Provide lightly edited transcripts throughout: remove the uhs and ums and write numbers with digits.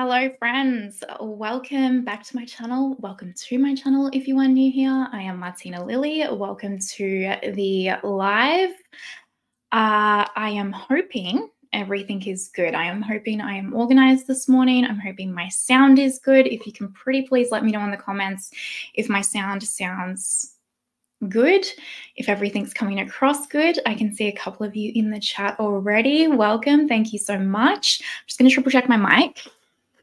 Hello friends, welcome back to my channel. Welcome to my channel if you are new here. I am Martina Lily. Welcome to the live. I am hoping everything is good. I am hoping I am organized this morning. I'm hoping my sound is good. If you can pretty please let me know in the comments if my sound sounds good, if everything's coming across good. I can see a couple of you in the chat already. Welcome. Thank you so much. I'm just going to triple check my mic.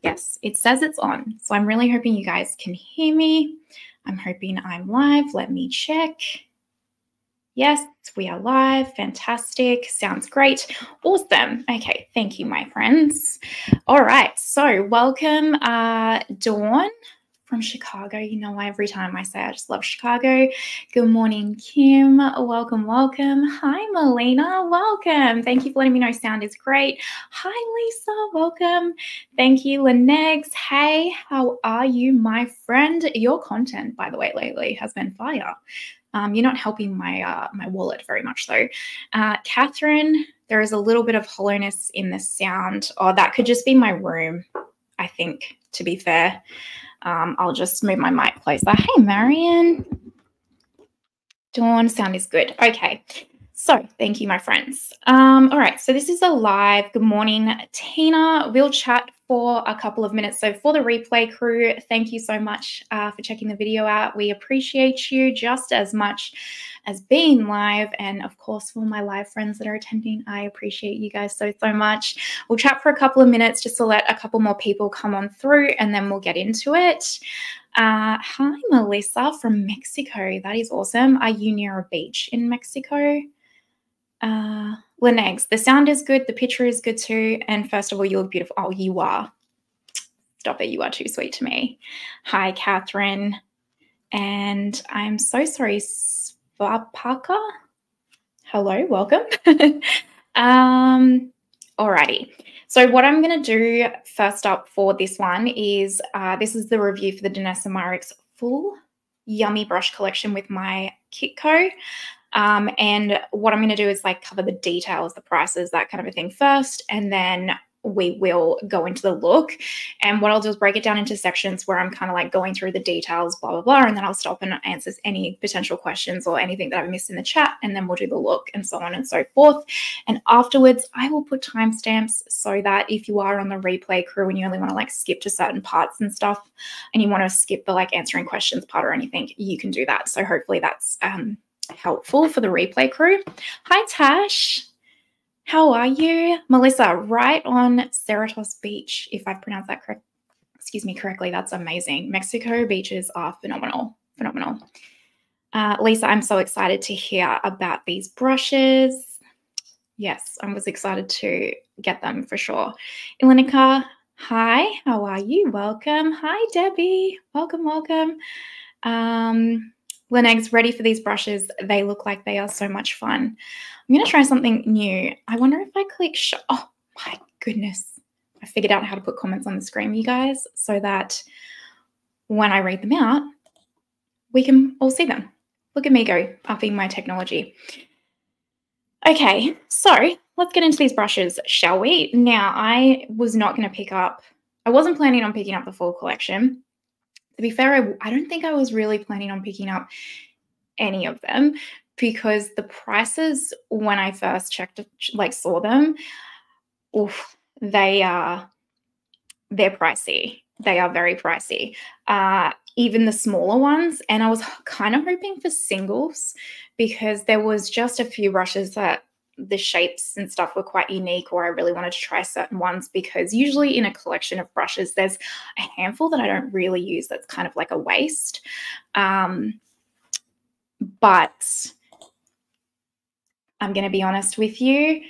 Yes, it says it's on. So I'm really hoping you guys can hear me. I'm hoping I'm live. Let me check. Yes, we are live. Fantastic. Sounds great. Awesome. Okay, thank you, my friends. All right, so welcome, Dawn from Chicago. You know, every time I say I just love Chicago. Good morning, Kim. Welcome, welcome. Hi, Melina. Welcome. Thank you for letting me know sound is great. Hi, Lisa. Welcome. Thank you, Lenex. Hey, how are you, my friend? Your content, by the way, lately has been fire. You're not helping my my wallet very much, though. Catherine, there is a little bit of hollowness in the sound. Oh, that could just be my room, I think, to be fair. I'll just move my mic closer. Hey, Marion. Dawn, sound is good. Okay. So thank you, my friends. All right. So this is a live. Good morning, Tina. We'll chat for a couple of minutes. So for the replay crew, thank you so much for checking the video out. We appreciate you just as much as being live. And of course, for my live friends that are attending, I appreciate you guys so much. We'll chat for a couple of minutes just to let a couple more people come on through, and then we'll get into it. Hi, Melissa from Mexico. That is awesome. Are you near a beach in Mexico? Lenex, the sound is good. The picture is good too. And first of all, you look beautiful. Oh, you are. Stop it. You are too sweet to me. Hi, Catherine. And I'm so sorry, Svapaka. Hello, welcome. Alrighty. So what I'm going to do first up for this one is this is the review for the Danessa Myricks full yummy brush collection with my Kitco. And what I'm going to do is like cover the details, the prices, that kind of a thing first, and then we will go into the look. And what I'll do is break it down into sections where I'm kind of like going through the details, blah, blah, blah, and then I'll stop and answer any potential questions or anything that I've missed in the chat, and then we'll do the look and so on and so forth. And afterwards, I will put timestamps so that if you are on the replay crew and you only want to like skip to certain parts and stuff, and you want to skip the like answering questions part or anything, you can do that. So hopefully that's helpful for the replay crew. Hi, Tash. How are you? Melissa, right on Cerritos Beach, if I've pronounced that correctly. That's amazing. Mexico beaches are phenomenal. Lisa, I'm so excited to hear about these brushes. Yes, I was excited to get them for sure. Elenica, hi, how are you? Welcome. Hi, Debbie. Welcome. Lenex, ready for these brushes. They look like they are so much fun. I'm going to try something new. I wonder if I click show. Oh, my goodness. I figured out how to put comments on the screen, you guys, so that when I read them out, we can all see them. Look at me go, upping my technology. Okay, so let's get into these brushes, shall we? Now, I wasn't planning on picking up the full collection. To be fair, I don't think I was really planning on picking up any of them because the prices when I first saw them, they're pricey. They are very pricey. Even the smaller ones. And I was kind of hoping for singles because there was just a few brushes that the shapes and stuff were quite unique, or I really wanted to try certain ones because usually in a collection of brushes, there's a handful that I don't really use that's kind of like a waste. But I'm going to be honest with you.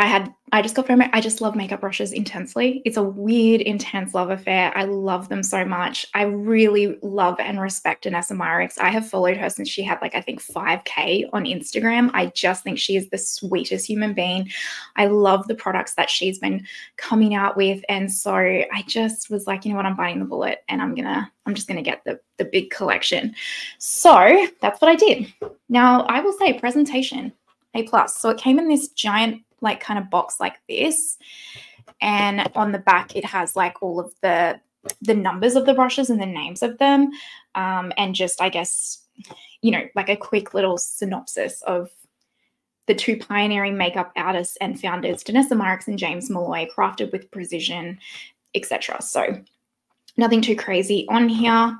I just got from it. I just love makeup brushes intensely. It's a weird, intense love affair. I love them so much. I really love and respect Danessa Myricks. I have followed her since she had like, I think 5K on Instagram. I just think she is the sweetest human being. I love the products that she's been coming out with. And so I just was like, you know what, I'm biting the bullet and I'm just going to get the big collection. So that's what I did. Now I will say presentation, A+. So it came in this giant like kind of box like this. and on the back it has like all of the numbers of the brushes and the names of them, and just, I guess, you know, like a quick little synopsis of the two pioneering makeup artists and founders, Danessa Myricks and James Malloy, crafted with precision, etc. So nothing too crazy on here.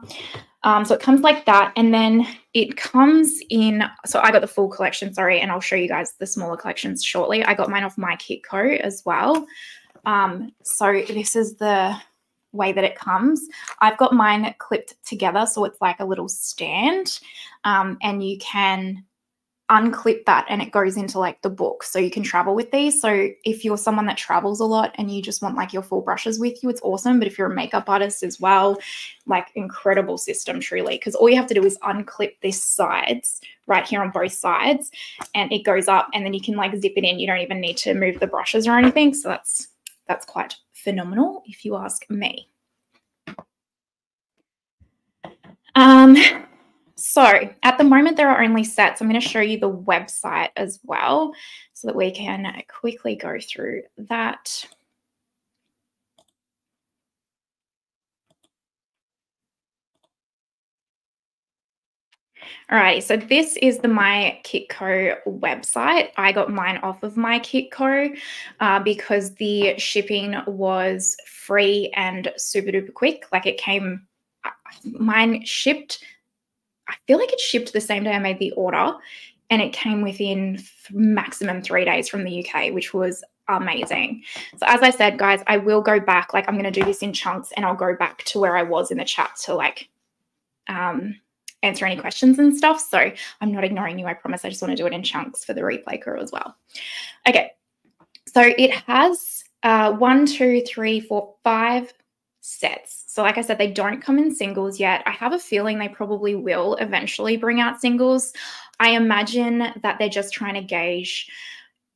So it comes like that, and then it comes in, so I got the full collection, sorry, and I'll show you guys the smaller collections shortly. I got mine off My Kitco as well. So this is the way that it comes. I've got mine clipped together, so it's like a little stand, and you can unclip that and it goes into like the book, so you can travel with these. So if you're someone that travels a lot and you just want like your full brushes with you, it's awesome. But if you're a makeup artist as well, like, incredible system truly, because all you have to do is unclip these sides right here on both sides and it goes up, and then you can like zip it in. You don't even need to move the brushes or anything. So that's quite phenomenal if you ask me. So at the moment there are only sets. I'm going to show you the website as well so that we can quickly go through that. Alrighty, so this is the My Kitco website. I got mine off of My Kitco because the shipping was free and super duper quick. Like, it came, mine shipped, I feel like it shipped the same day I made the order, and it came within maximum 3 days from the UK, which was amazing. So as I said, guys, I will go back, like, I'm going to do this in chunks, and I'll go back to where I was in the chat to like answer any questions and stuff. So I'm not ignoring you, I promise. I just want to do it in chunks for the replay crew as well. Okay, so it has 1, 2, 3, 4, 5 sets. So like I said, they don't come in singles yet. I have a feeling they probably will eventually bring out singles. I imagine that they're just trying to gauge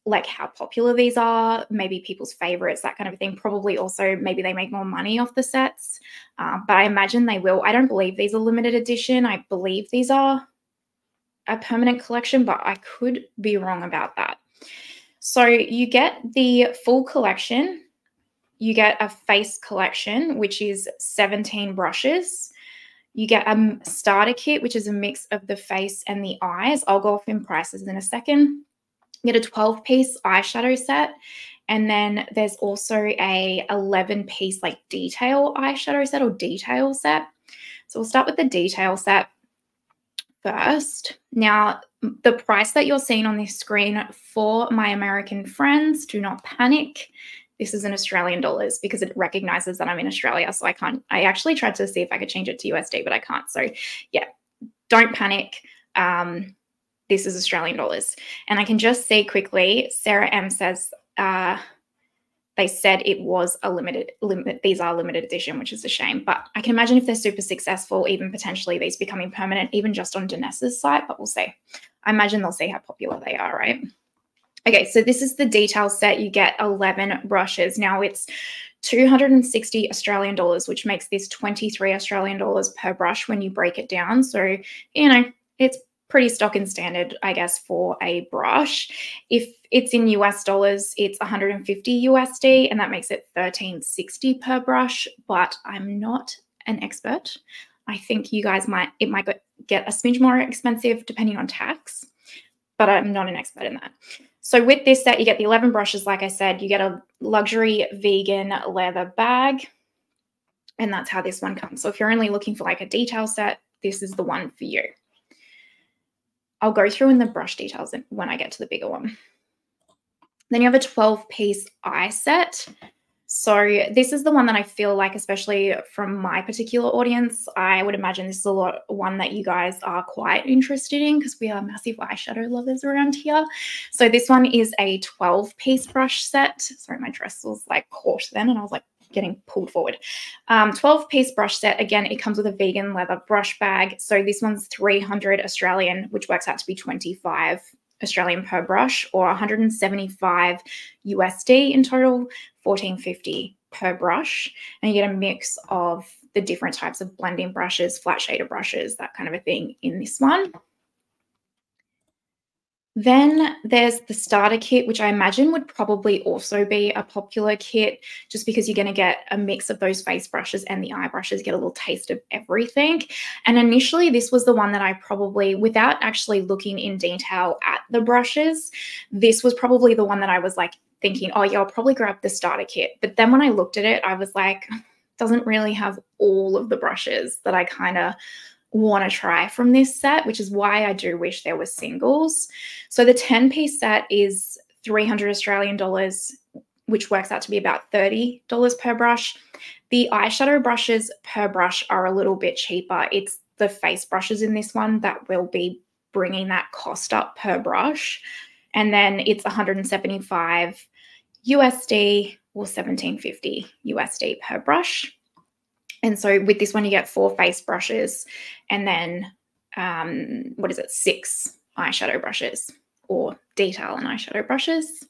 like how popular these are, maybe people's favorites, that kind of thing. Probably also maybe they make more money off the sets, but I imagine they will. I don't believe these are limited edition. I believe these are a permanent collection, but I could be wrong about that. So you get the full collection. You get a face collection, which is 17 brushes. You get a starter kit, which is a mix of the face and the eyes. I'll go off in prices in a second. You get a 12-piece eyeshadow set, and then there's also a 11-piece like detail eyeshadow set or detail set. So we'll start with the detail set first. Now, the price that you're seeing on this screen, for my American friends, do not panic. This is in Australian dollars because it recognizes that I'm in Australia, so I can't. I actually tried to see if I could change it to USD, but I can't. So yeah, don't panic. This is Australian dollars. And I can just see quickly, Sarah M says they said it was a these are limited edition, which is a shame. But I can imagine if they're super successful, even potentially these becoming permanent, even just on Danessa's site, but we'll see. I imagine they'll see how popular they are, right? Okay, so this is the detail set. You get 11 brushes. Now it's 260 Australian dollars, which makes this 23 Australian dollars per brush when you break it down. So, you know, it's pretty stock and standard, I guess, for a brush. If it's in US dollars, it's 150 USD, and that makes it 1360 per brush. But I'm not an expert. I think you guys might get a smidge more expensive depending on tax, but I'm not an expert in that. So with this set, you get the 11 brushes. Like I said, you get a luxury vegan leather bag, and that's how this one comes. So if you're only looking for like a detail set, this is the one for you. I'll go through in the brush details when I get to the bigger one. Then you have a 12-piece eye set. So this is the one that I feel like, especially from my particular audience, I would imagine this is one that you guys are quite interested in because we are massive eyeshadow lovers around here. So this one is a 12-piece brush set. Sorry, my dress was like caught then and I was like getting pulled forward. 12-piece brush set. Again, it comes with a vegan leather brush bag. So this one's 300 Australian, which works out to be 25 Australian per brush, or 175 USD in total, 1450 per brush. And you get a mix of the different types of blending brushes, flat shader brushes, that kind of a thing in this one. Then there's the starter kit, which I imagine would probably also be a popular kit just because you're going to get a mix of those face brushes and the eye brushes, get a little taste of everything. And initially, this was the one that I probably, without actually looking in detail at the brushes, this was probably the one that I was like thinking, oh yeah, I'll probably grab the starter kit. But then when I looked at it, I was like, doesn't really have all of the brushes that I kind of want to try from this set, which is why I do wish there were singles. So the 10-piece set is 300 Australian dollars, which works out to be about $30 per brush. The eyeshadow brushes per brush are a little bit cheaper. It's the face brushes in this one that will be bringing that cost up per brush. And then it's 175 USD or 1750 USD per brush. And so with this one, you get 4 face brushes and then, 6 eyeshadow brushes or detail and eyeshadow brushes.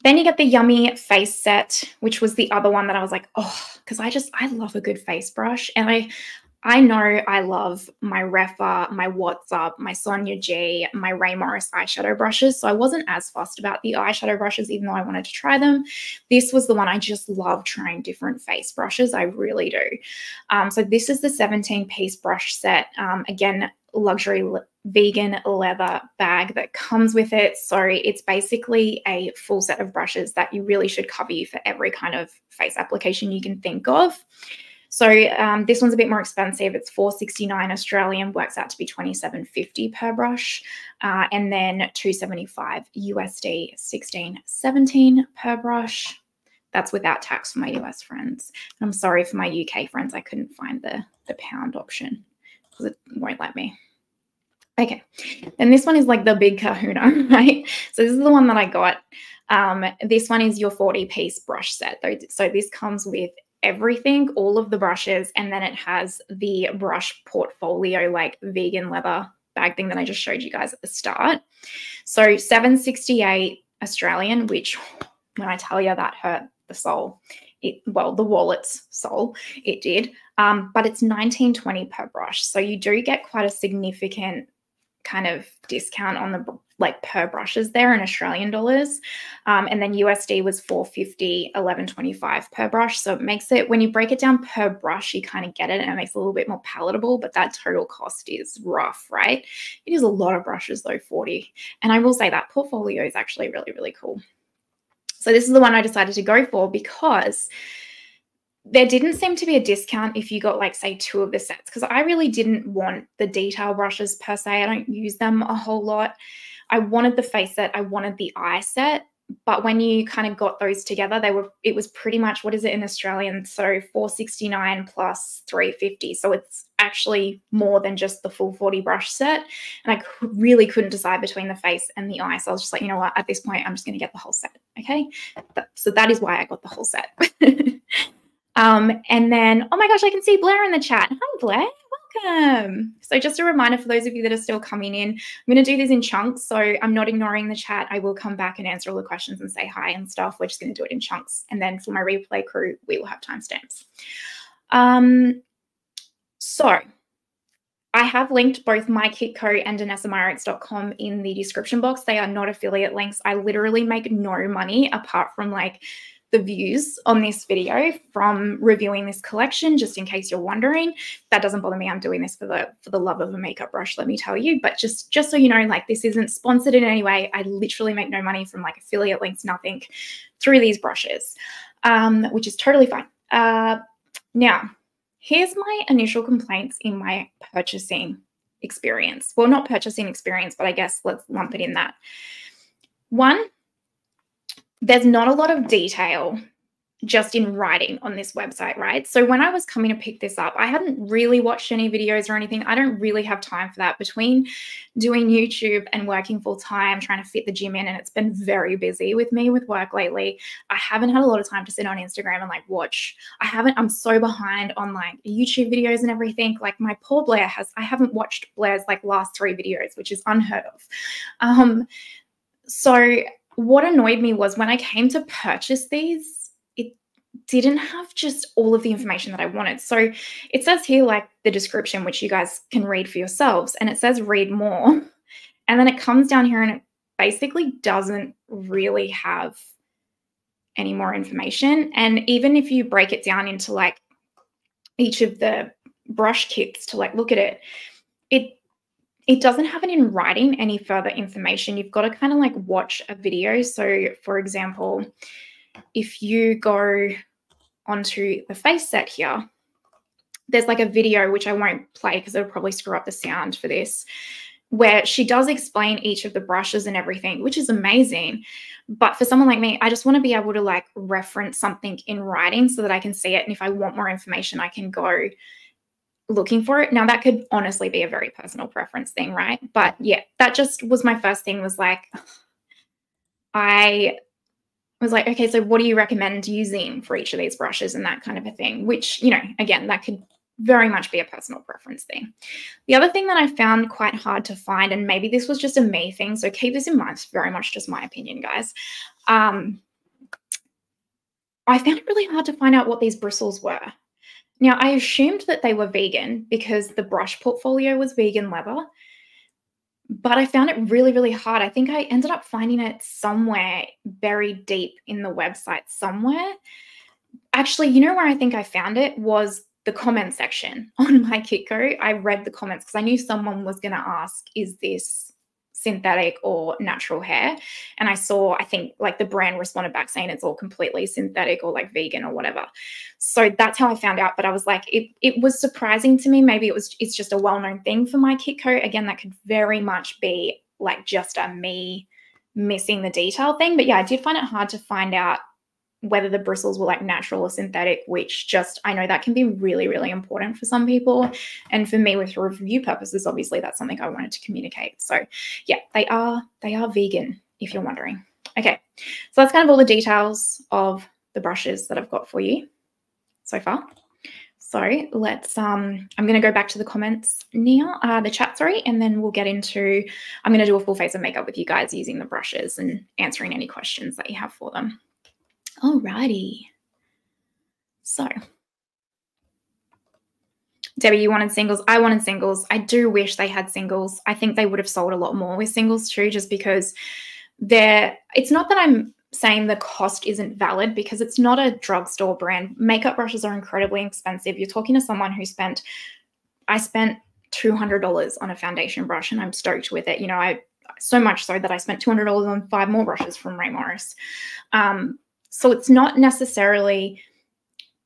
Then you get the Yummy face set, which was the other one that I was like, oh, because I love a good face brush. And I know I love my Rephr, my What's Up, my Sonia G, my Rae Morris eyeshadow brushes. So I wasn't as fussed about the eyeshadow brushes, even though I wanted to try them. This was the one I just love trying different face brushes. I really do. So this is the 17-piece brush set. Again, luxury vegan leather bag that comes with it. So it's basically a full set of brushes that you really should cover you for every kind of face application you can think of. So this one's a bit more expensive. It's $469 Australian, works out to be $27.50 per brush, and then $275 USD, $16.17 per brush. That's without tax for my US friends. And I'm sorry for my UK friends. I couldn't find the pound option because it won't let me. Okay, and this one is like the big kahuna, right? So this is the one that I got. This one is your 40-piece brush set. So this comes with everything, all of the brushes, and then it has the brush portfolio, like vegan leather bag thing that I just showed you guys at the start. So $768 Australian, which when I tell you that hurt the soul, well, the wallet's soul, it did. But it's $19.20 per brush. So you do get quite a significant kind of discount on the per brushes there in Australian dollars. And then USD was $450, $11.25 per brush. So it makes it, when you break it down per brush, you kind of get it and it makes it a little bit more palatable, but that total cost is rough, right? It is a lot of brushes though, 40. And I will say that portfolio is actually really, really cool. So this is the one I decided to go for because there didn't seem to be a discount if you got like, say, 2 of the sets, because I really didn't want the detail brushes per se. I don't use them a whole lot. I wanted the face set. I wanted the eye set. But when you kind of got those together, it was pretty much, what is it in Australian? So $469 plus $350. So it's actually more than just the full 40 brush set. And I really couldn't decide between the face and the eye. So I was just like, you know what, at this point, I'm just going to get the whole set. Okay. So that is why I got the whole set. And then, oh my gosh, I can see Blair in the chat. Hi, Blair. Welcome. So just a reminder for those of you that are still coming in, I'm going to do this in chunks. So I'm not ignoring the chat. I will come back and answer all the questions and say hi and stuff. We're just going to do it in chunks. And then for my replay crew, we will have timestamps. So I have linked both my Kitco and DanessaMyricks.com in the description box. They are not affiliate links. I literally make no money apart from like the views on this video from reviewing this collection, just in case you're wondering. That doesn't bother me. I'm doing this for the love of a makeup brush, let me tell you. But just so you know, like, this isn't sponsored in any way. I literally make no money from like affiliate links, nothing, through these brushes, which is totally fine. Now, here's my initial complaints in my purchasing experience. Well, not purchasing experience, but I guess let's lump it in that. One, there's not a lot of detail just in writing on this website, right? So when I was coming to pick this up, I hadn't really watched any videos or anything. I don't really have time for that between doing YouTube and working full time, trying to fit the gym in. And it's been very busy with me with work lately. I haven't had a lot of time to sit on Instagram and like watch. I'm so behind on like YouTube videos and everything. Like my poor Blair I haven't watched Blair's like last 3 videos, which is unheard of. So what annoyed me was when I came to purchase these, it didn't have just all of the information that I wanted. So it says here, like the description, which you guys can read for yourselves, and it says read more. And then it comes down here and it basically doesn't really have any more information. And even if you break it down into like each of the brush kits to like look at it, it doesn't have it in writing any further information. You've got to kind of like watch a video. So for example, if you go onto the face set here, there's like a video, which I won't play because it'll probably screw up the sound for this, where she does explain each of the brushes and everything, which is amazing. But for someone like me, I just want to be able to like reference something in writing so that I can see it. And if I want more information, I can go looking for it. Now, that could honestly be a very personal preference thing, right? But yeah, that just was my first thing, was like, I was like, okay, so what do you recommend using for each of these brushes and that kind of a thing, which, you know, again, that could very much be a personal preference thing. The other thing that I found quite hard to find, and maybe this was just a me thing, so keep this in mind, it's very much just my opinion, guys. I found it really hard to find out what these bristles were. Now, I assumed that they were vegan because the brush portfolio was vegan leather, but I found it really, really hard. I think I ended up finding it somewhere buried deep in the website somewhere. Actually, you know where I think I found it was the comment section on my Kitco. I read the comments because I knew someone was going to ask, is this synthetic or natural hair? And I saw, I think like the brand responded back saying it's all completely synthetic or like vegan or whatever. So that's how I found out. But I was like, it was surprising to me. Maybe it's just a well-known thing for my Kitco. Again, that could very much be like just a me missing the detail thing. But yeah, I did find it hard to find out whether the bristles were like natural or synthetic, which just, I know that can be really, really important for some people. And for me, with review purposes, obviously that's something I wanted to communicate. So yeah, they are vegan, if you're wondering. Okay, so that's kind of all the details of the brushes that I've got for you so far. So let's, I'm going to go back to the comments now, the chat, sorry, and then we'll get into, I'm going to do a full face of makeup with you guys using the brushes and answering any questions that you have for them. Alrighty. So, Debbie, you wanted singles. I wanted singles. I do wish they had singles. I think they would have sold a lot more with singles too, just because it's not that I'm saying the cost isn't valid, because it's not a drugstore brand. Makeup brushes are incredibly expensive. You're talking to someone who I spent $200 on a foundation brush and I'm stoked with it. You know, so much so that I spent $200 on 5 more brushes from Rae Morris. So it's not necessarily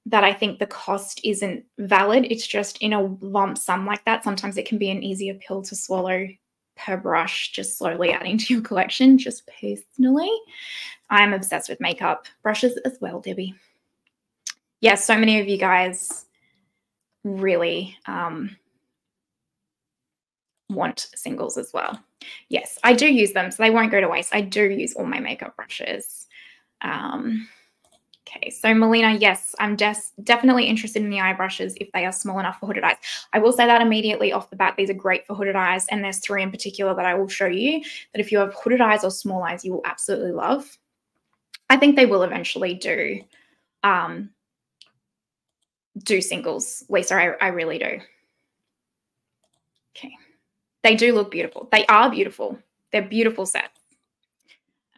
that I think the cost isn't valid. It's just in a lump sum like that, sometimes it can be an easier pill to swallow per brush, just slowly adding to your collection. Just personally, I'm obsessed with makeup brushes as well, Debbie. Yeah, so many of you guys really want singles as well. Yes, I do use them, so they won't go to waste. I do use all my makeup brushes. Okay, so Melina, yes, I'm definitely interested in the eye brushes if they are small enough for hooded eyes. I will say that immediately off the bat, these are great for hooded eyes, and there's 3 in particular that I will show you that if you have hooded eyes or small eyes, you will absolutely love. I think they will eventually do singles, Lisa, I really do. Okay, they do look beautiful. They are beautiful. They're beautiful sets.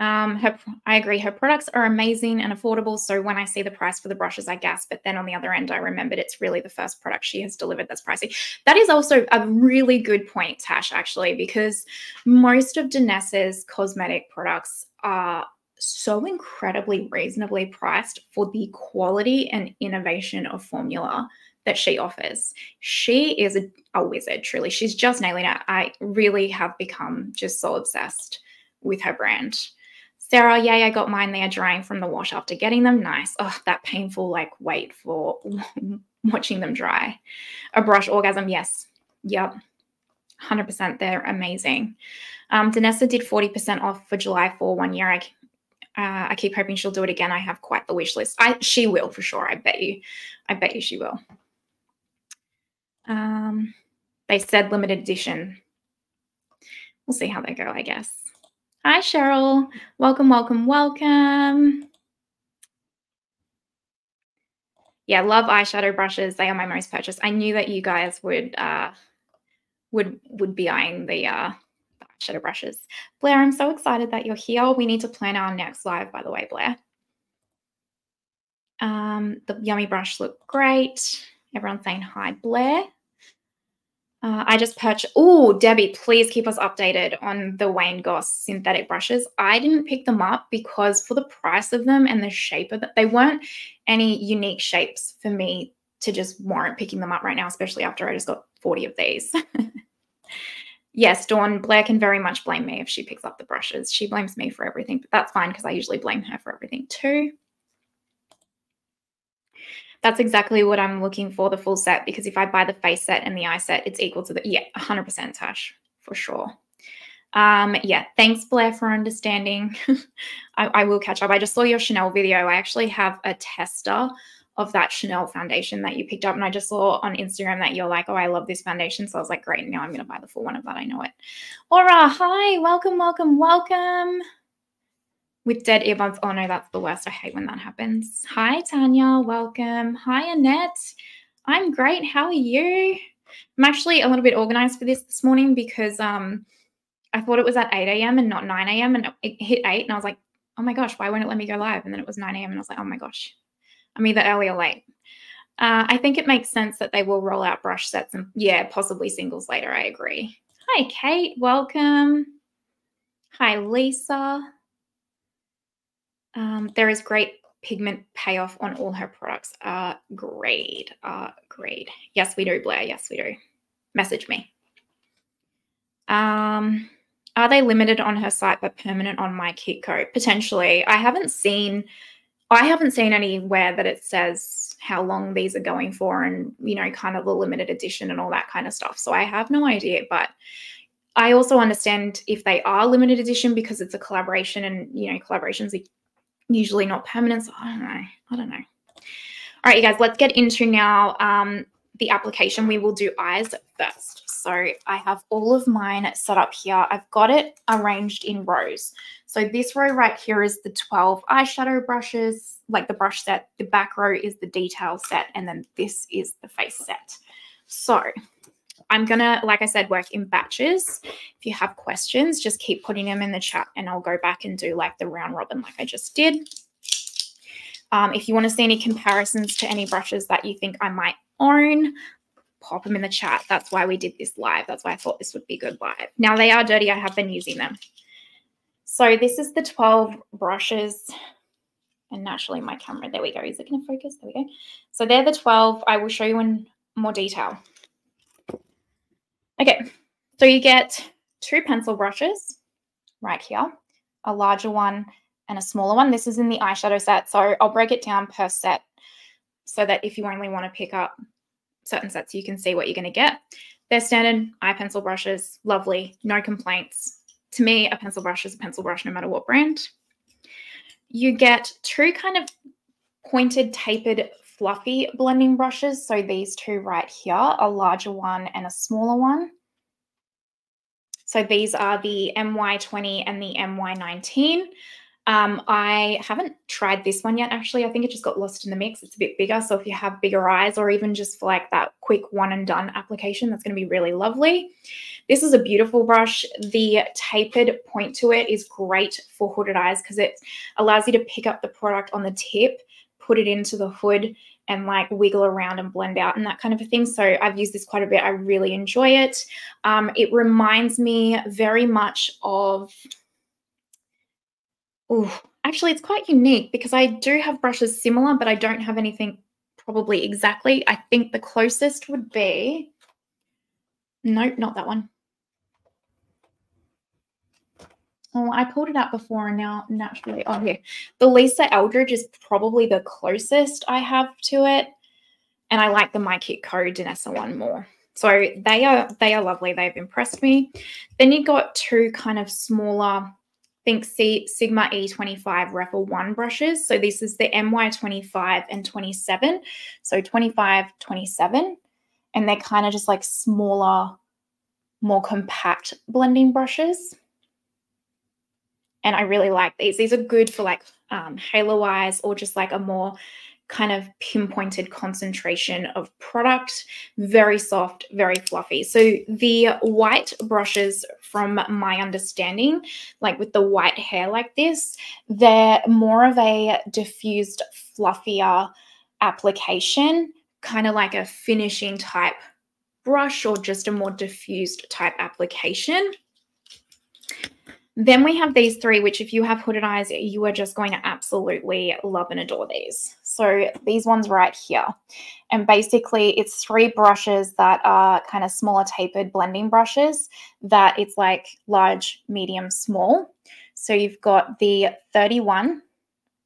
I agree. Her products are amazing and affordable. So when I see the price for the brushes, I gasp. But then on the other end, I remembered it's really the first product she has delivered that's pricey. That is also a really good point, Tash, actually, because most of Danessa's cosmetic products are so incredibly reasonably priced for the quality and innovation of formula that she offers. She is a wizard, truly. She's just nailing it. I really have become just so obsessed with her brand. Sarah, yay, I got mine. They are drying from the wash after getting them. Nice. Oh, that painful like wait for watching them dry. A brush orgasm, yes. Yep. 100%. They're amazing. Danessa did 40% off for July for 1 year. I keep hoping she'll do it again. I have quite the wish list. She will for sure. I bet you she will. They said limited edition. We'll see how they go, I guess. Hi, Cheryl. Welcome, welcome, welcome. Yeah, love eyeshadow brushes. They are my most purchased. I knew that you guys would be eyeing the eyeshadow brushes. Blair, I'm so excited that you're here. We need to plan our next live, by the way, Blair. The Yummy brush looked great. Everyone's saying hi, Blair. I just purchased. Oh, Debbie, please keep us updated on the Wayne Goss synthetic brushes. I didn't pick them up because for the price of them and the shape of it, they weren't any unique shapes for me to just warrant picking them up right now, especially after I just got 40 of these. Yes, Dawn, Blair can very much blame me if she picks up the brushes. She blames me for everything, but that's fine because I usually blame her for everything too. That's exactly what I'm looking for, the full set, because if I buy the face set and the eye set, it's equal to the, yeah, 100% Tash, for sure. Yeah, thanks, Blair, for understanding. I will catch up. I just saw your Chanel video. I actually have a tester of that Chanel foundation that you picked up, and I just saw on Instagram that you're like, oh, I love this foundation. So I was like, great, now I'm going to buy the full one of that. I know it. Aura, hi, welcome, welcome, welcome. With dead earbuds. Oh no, that's the worst. I hate when that happens. Hi, Tanya. Welcome. Hi, Annette. I'm great. How are you? I'm actually a little bit organized for this morning because I thought it was at 8 a.m. and not 9 a.m. and it hit 8 and I was like, oh my gosh, why won't it let me go live? And then it was 9 a.m. and I was like, oh my gosh, I'm either early or late. I think it makes sense that they will roll out brush sets and yeah, possibly singles later. I agree. Hi, Kate. Welcome. Hi, Lisa. There is great pigment payoff on all her products. Great. Great. Yes, we do, Blair. Yes, we do. Message me. Are they limited on her site but permanent on my Kitco? Potentially. I haven't seen anywhere that it says how long these are going for and, you know, kind of the limited edition and all that kind of stuff. So I have no idea, but I also understand if they are limited edition because it's a collaboration and, you know, collaborations are usually not permanent. So I don't know. All right, you guys, let's get into now the application. We will do eyes first. So I have all of mine set up here. I've got it arranged in rows. So this row right here is the 12 eyeshadow brushes, like the brush set. The back row is the detail set, and then this is the face set. So I'm going to, like I said, work in batches. If you have questions, just keep putting them in the chat and I'll go back and do like the round robin like I just did. If you want to see any comparisons to any brushes that you think I might own, pop them in the chat. That's why we did this live. That's why I thought this would be good live. Now they are dirty. I have been using them. So this is the 12 brushes. And naturally my camera, there we go. Is it going to focus? There we go. So they're the 12. I will show you in more detail. Okay, so you get 2 pencil brushes right here, a larger one and a smaller one. This is in the eyeshadow set, so I'll break it down per set so that if you only want to pick up certain sets, you can see what you're going to get. They're standard eye pencil brushes, lovely, no complaints. To me, a pencil brush is a pencil brush no matter what brand. You get 2 kind of pointed, tapered, fluffy blending brushes. So these 2 right here, a larger one and a smaller one. So these are the MY20 and the MY19. I haven't tried this one yet, actually. I think it just got lost in the mix. It's a bit bigger. So if you have bigger eyes or even just for like that quick one and done application, that's going to be really lovely. This is a beautiful brush. The tapered point to it is great for hooded eyes because it allows you to pick up the product on the tip, put it into the hood and like wiggle around and blend out and that kind of a thing. So I've used this quite a bit. I really enjoy it. It reminds me very much of, actually it's quite unique because I do have brushes similar, but I don't have anything probably exactly. I think the closest would be, nope, not that one. Oh, I pulled it out before and now naturally, oh here. The Lisa Eldridge is probably the closest I have to it. And I like the My Kit Co Danessa one more. So they are lovely. They've impressed me. Then you got 2 kind of smaller, think Sigma E25 Rephr 1 brushes. So this is the MY25 and 27. So 25, 27. And they're kind of just like smaller, more compact blending brushes. And I really like these. These are good for like halo eyes or just like a more kind of pinpointed concentration of product, very soft, very fluffy. So the white brushes, from my understanding, like with the white hair like this, they're more of a diffused, fluffier application, kind of like a finishing type brush or just a more diffused type application. Then we have these three, which if you have hooded eyes, you are just going to absolutely love and adore these. So these ones right here. And basically it's three brushes that are kind of smaller tapered blending brushes that it's like large, medium, small. So you've got the 31,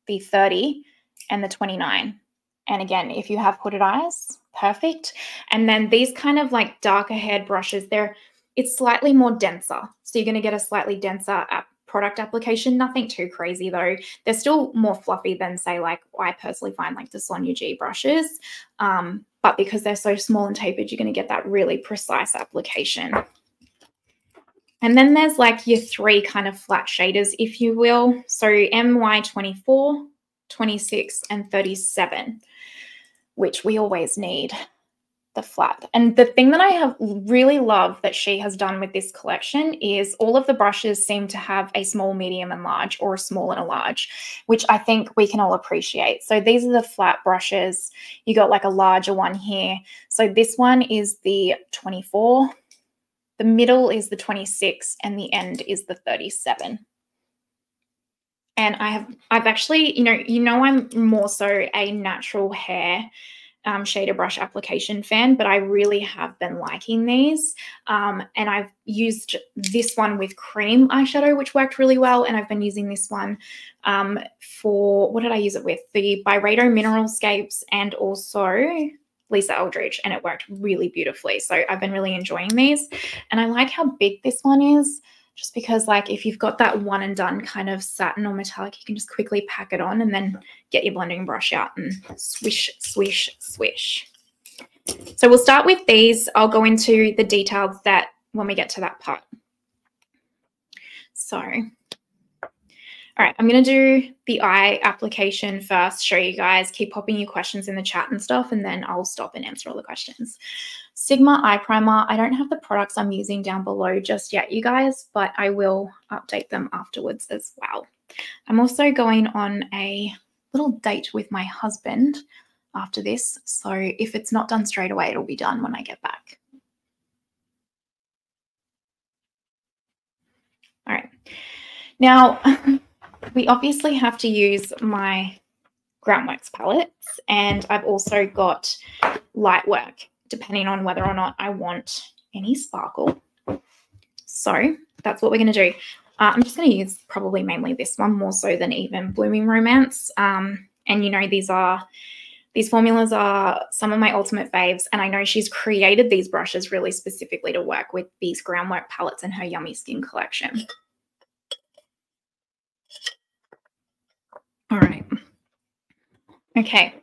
the 30, and the 29. And again, if you have hooded eyes, perfect. And then these kind of like darker haired brushes, it's slightly more denser. So you're going to get a slightly denser product application. Nothing too crazy though. They're still more fluffy than, say, like I personally find like the Sonia G brushes. But because they're so small and tapered, you're going to get that really precise application. And then there's like your three kind of flat shaders, if you will. So MY24, 26, and 37, which we always need. The flat. And the thing that I have really loved that she has done with this collection is all of the brushes seem to have a small, medium, and large, or a small and a large, which I think we can all appreciate. So these are the flat brushes. You got like a larger one here. So this one is the 24, the middle is the 26, and the end is the 37. And I've actually, I'm more so a natural hair shader brush application fan, but I really have been liking these. And I've used this one with cream eyeshadow, which worked really well. And I've been using this one for, what did I use it with? The Byredo Mineralscapes and also Lisa Eldridge, and it worked really beautifully. So I've been really enjoying these. And I like how big this one is, just because like if you've got that one and done kind of satin or metallic, you can just quickly pack it on and then get your blending brush out and swish, swish, swish. So we'll start with these. I'll go into the details that when we get to that part. So, all right, I'm going to do the eye application first, show you guys, keep popping your questions in the chat and stuff, and then I'll stop and answer all the questions. Sigma eye primer. I don't have the products I'm using down below just yet, you guys, but I will update them afterwards as well. I'm also going on a little date with my husband after this, so if it's not done straight away, it'll be done when I get back. All right. Now, we obviously have to use my Groundworks palettes, and I've also got Lightwork, depending on whether or not I want any sparkle. So that's what we're going to do. I'm just going to use probably mainly this one more so than even Blooming Romance. And these formulas are some of my ultimate faves, and I know she's created these brushes really specifically to work with these Groundwork palettes in her Yummy Skin collection. All right. Okay.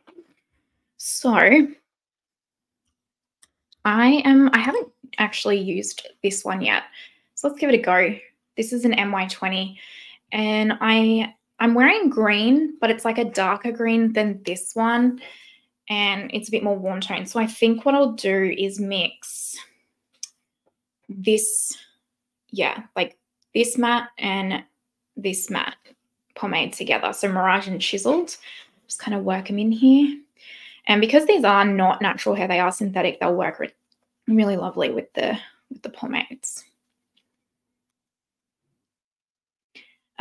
So I haven't actually used this one yet. So let's give it a go. This is an MY20, and I'm wearing green, but it's like a darker green than this one, and it's a bit more warm tone. So I think what I'll do is mix this, like this matte and this matte pomade together. So Mirage and Chiseled, just kind of work them in here. And because these are not natural hair, they are synthetic, they'll work really lovely with the pomades.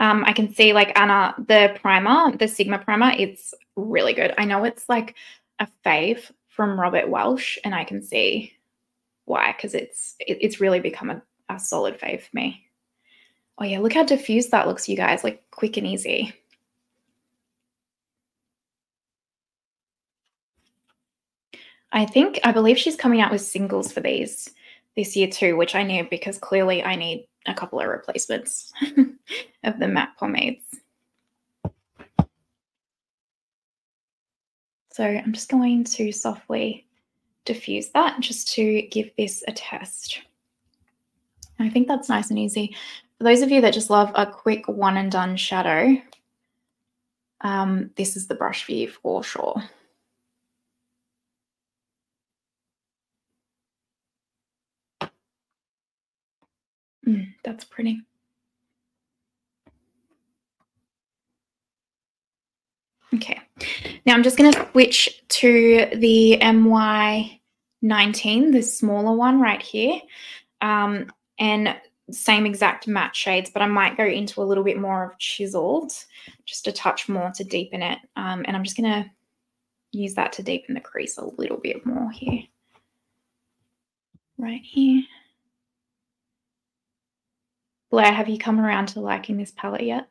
I can see like Anna, the primer, the Sigma primer, it's really good. I know it's like a fave from Robert Welsh, and I can see why, because it's really become a solid fave for me. Oh yeah, look how diffused that looks, you guys, like quick and easy. I believe she's coming out with singles for these this year too, which I need because clearly I need a couple of replacements of the matte pomades. So I'm just going to softly diffuse that just to give this a test. And I think that's nice and easy. For those of you that just love a quick one and done shadow, this is the brush for you for sure. That's pretty. Okay. Now I'm just going to switch to the MY19, the smaller one right here. And same exact matte shades, but I might go into a little bit more of chiseled, just a touch more to deepen it. And I'm just going to use that to deepen the crease a little bit more here. Right here. Blair, have you come around to liking this palette yet?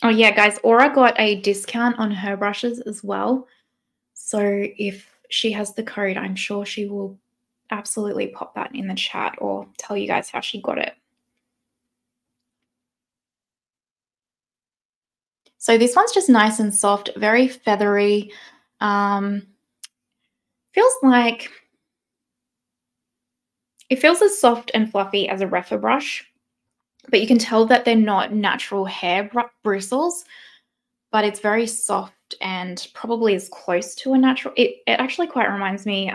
Oh yeah, guys, Aura got a discount on her brushes as well. So if she has the code, I'm sure she will absolutely pop that in the chat or tell you guys how she got it. So this one's just nice and soft, very feathery. Feels like it feels as soft and fluffy as a Rephr brush, but you can tell that they're not natural hair bristles, but it's very soft and probably as close to a natural. It actually quite reminds me,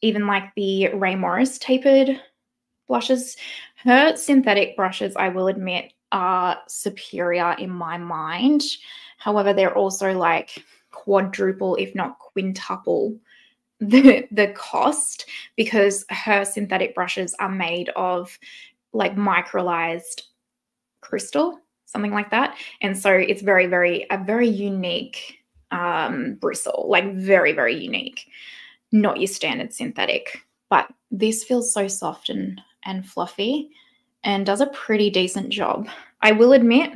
even like the Rae Morris tapered blushes. Her synthetic brushes, I will admit, are superior in my mind. However, they're also like quadruple, if not quintuple, the cost, because her synthetic brushes are made of like microlized crystal, something like that. And so it's a very unique bristle, like very, very unique, not your standard synthetic. But this feels so soft and fluffy and does a pretty decent job. I will admit,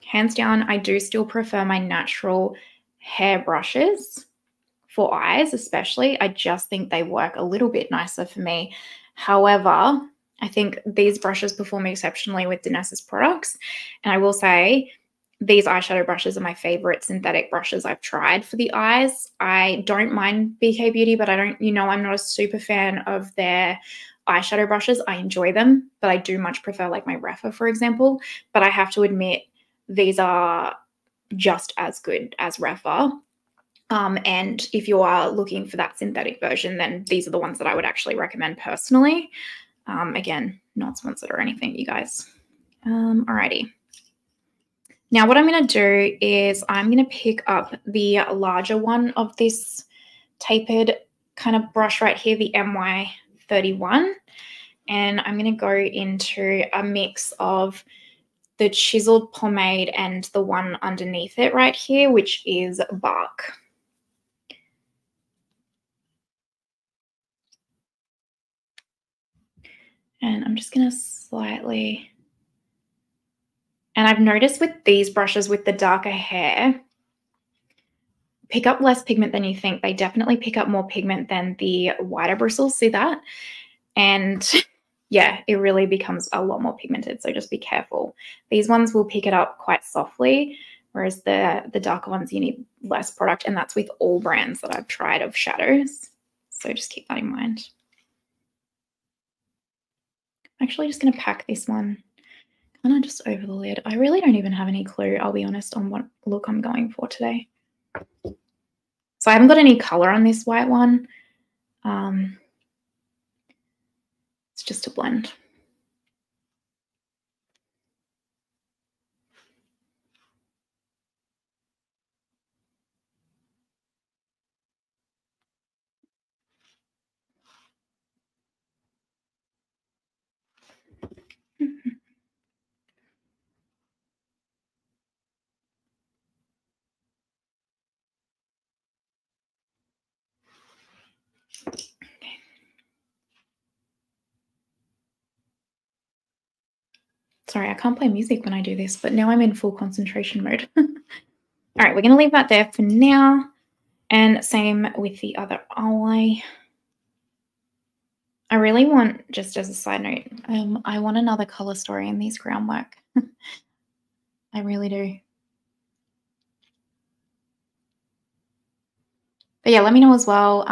hands down, I do still prefer my natural hair brushes for eyes, especially. I just think they work a little bit nicer for me. However, I think these brushes perform exceptionally with Danessa's products. And I will say, these eyeshadow brushes are my favorite synthetic brushes I've tried for the eyes. I don't mind BK Beauty, but I'm not a super fan of their eyeshadow brushes. I enjoy them, but I do much prefer like my Rephr, for example. But I have to admit, these are just as good as Rephr. And if you are looking for that synthetic version, then these are the ones that I would actually recommend personally. Again, not sponsored or anything, you guys. Alrighty. Now what I'm going to do is I'm going to pick up the larger one of this tapered kind of brush right here, the MY31. And I'm going to go into a mix of the chiseled pomade and the one underneath it right here, which is Bark. And I'm just going to slightly, and I've noticed with these brushes with the darker hair, pick up less pigment than you think. They definitely pick up more pigment than the whiter bristles. See that? And yeah, it really becomes a lot more pigmented. So just be careful. These ones will pick it up quite softly, whereas the darker ones, you need less product. And that's with all brands that I've tried of shadows. So just keep that in mind. I'm actually just going to pack this one kind of just over the lid. I really don't even have any clue, I'll be honest, on what look I'm going for today. So I haven't got any color on this white one. It's just a blend. Sorry, I can't play music when I do this, but now I'm in full concentration mode. All right, we're going to leave that there for now. And same with the other eye. I really want, just as a side note, I want another color story in these groundwork. I really do. But yeah, let me know as well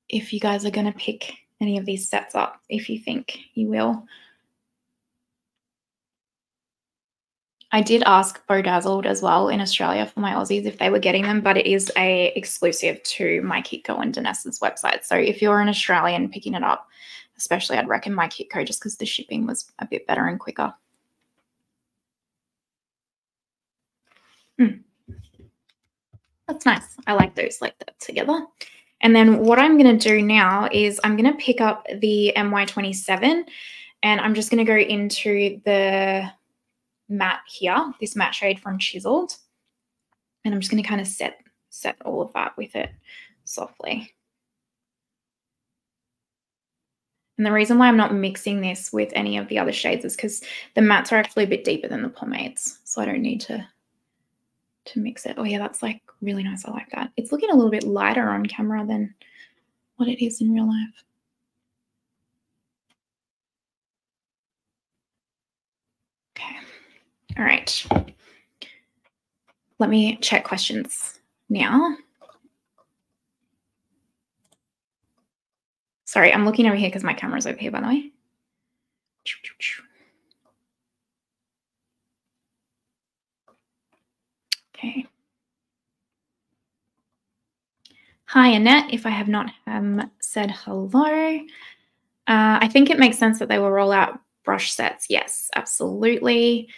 if you guys are going to pick any of these sets up, if you think you will. I did ask Bodazzled as well in Australia for my Aussies if they were getting them, but it is a exclusive to My Kitco and Danessa's website. So if you're an Australian picking it up, especially, I'd recommend My Kitco just because the shipping was a bit better and quicker. That's nice. I like those like that together. And then what I'm going to do now is I'm going to pick up the MY27 and I'm just going to go into the matte here, this matte shade from Chiseled. And I'm just going to kind of set all of that with it softly. And the reason why I'm not mixing this with any of the other shades is because the mattes are actually a bit deeper than the pomades. So I don't need to mix it. Oh yeah, that's like really nice. I like that. It's looking a little bit lighter on camera than what it is in real life. Okay. All right. Let me check questions now. Sorry, I'm looking over here because my camera's over here, by the way. Okay. Hi, Annette. If I have not said hello, I think it makes sense that they will roll out brush sets. Yes, absolutely.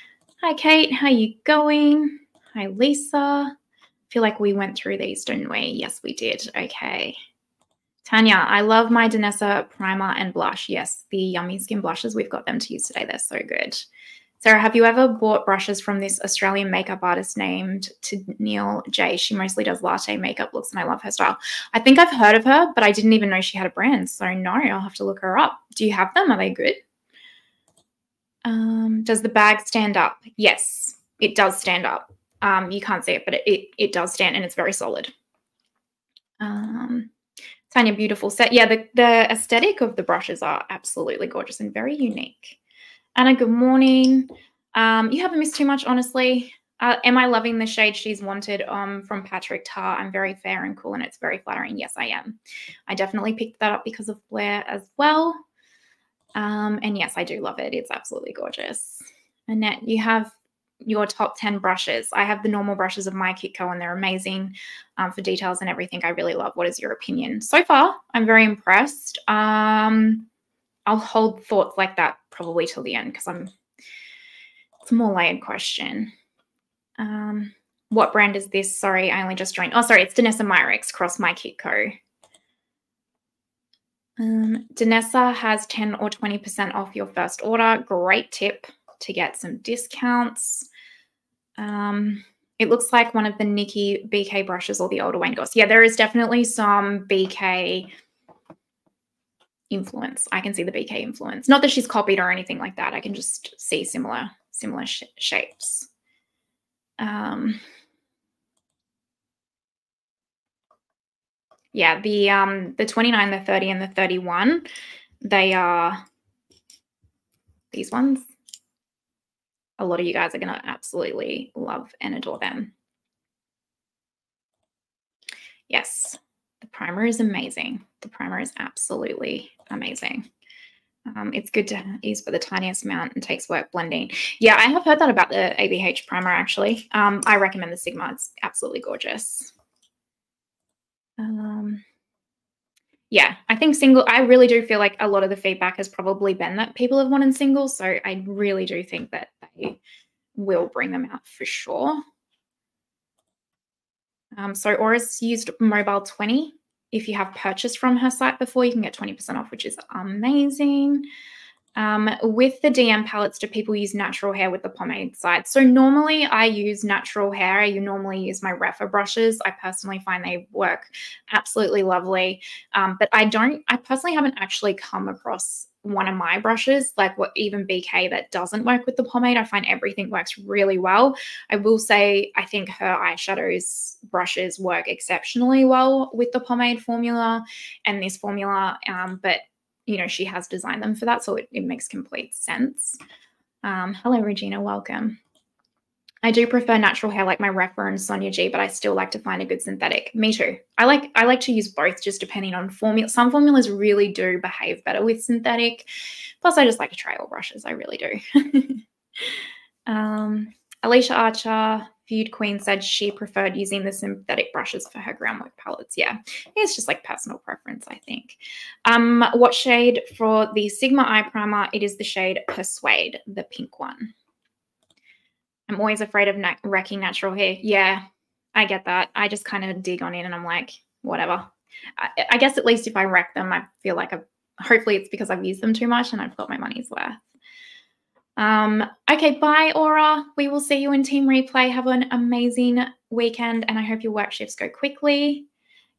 Hi, Kate. How you going? Hi, Lisa. I feel like we went through these, didn't we? Yes, we did. Okay. Tanya, I love my Danessa primer and blush. Yes, the Yummy Skin blushes. We've got them to use today. They're so good. Sarah, have you ever bought brushes from this Australian makeup artist named Neil J? She mostly does latte makeup looks and I love her style. I think I've heard of her, but I didn't even know she had a brand. So no, I'll have to look her up. Do you have them? Are they good? Does the bag stand up? Yes, it does stand up. You can't see it, but it does stand and it's very solid. Tanya, beautiful set. Yeah, the aesthetic of the brushes are absolutely gorgeous and very unique. Anna, good morning. You haven't missed too much, honestly. Am I loving the shade she's wanted from Patrick Tar? I'm very fair and cool and it's very flattering. Yes, I am. I definitely picked that up because of Blair as well. And yes, I do love it. It's absolutely gorgeous. Annette, you have your top 10 brushes. I have the normal brushes of My Kitco and they're amazing for details and everything. I really love. What is your opinion? So far, I'm very impressed. I'll hold thoughts like that probably till the end because it's a more layered question. What brand is this? Sorry, I only just joined. Oh, sorry, it's Danessa Myricks cross My Kitco. Danessa has 10 or 20% off your first order. Great tip to get some discounts. It looks like one of the Nikki BK brushes or the older Wayne Goss. Yeah, there is definitely some BK influence. I can see the BK influence. Not that she's copied or anything like that. I can just see similar shapes. Yeah, the 29, the 30, and the 31, they are these ones. A lot of you guys are going to absolutely love and adore them. Yes, the primer is amazing. The primer is absolutely amazing. It's good to use for the tiniest amount and takes work blending. Yeah, I have heard that about the ABH primer, actually. I recommend the Sigma. It's absolutely gorgeous. Yeah, I think single, I really do feel like a lot of the feedback has probably been that people have wanted singles. So I really do think that they will bring them out for sure. So Aura's used Mobile 20. If you have purchased from her site before, you can get 20% off, which is amazing. With the DM palettes, do people use natural hair with the pomade side? So normally I use natural hair. I normally use my Rephr brushes. I personally find they work absolutely lovely. But I personally haven't actually come across one of my brushes, like what even BK, that doesn't work with the pomade. I find everything works really well. I will say I think her eyeshadows brushes work exceptionally well with the pomade formula and this formula, but you know, she has designed them for that, so it makes complete sense. Hello, Regina, welcome. I do prefer natural hair like my Rephr and Sonia G, but I still like to find a good synthetic. Me too. I like to use both just depending on formula. Some formulas really do behave better with synthetic. Plus, I just like to try all brushes. I really do. Alicia Archer, Viewed Queen, said she preferred using the synthetic brushes for her groundwork palettes. Yeah, it's just like personal preference, I think. What shade for the Sigma Eye Primer? It is the shade Persuade, the pink one. I'm always afraid of wrecking natural hair. Yeah, I get that. I just kind of dig on it and I'm like, whatever. I guess at least if I wreck them, I feel like hopefully it's because I've used them too much and I've got my money's worth. Okay, bye, Aura. We will see you in Team Replay. Have an amazing weekend, and I hope your work shifts go quickly.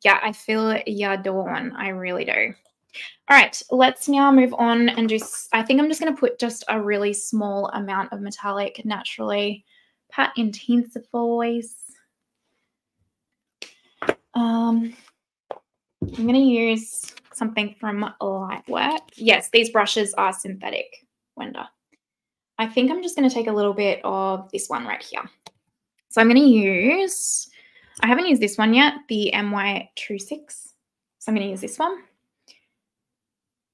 Yeah, I feel your dawn. I really do. All right, let's now move on and do, I think I'm just going to put just a really small amount of metallic naturally. Pat intensifies. I'm going to use something from Lightwork. Yes, these brushes are synthetic, Wenda. I think I'm just going to take a little bit of this one right here. So I'm going to use, I haven't used this one yet, the MY26. So I'm going to use this one.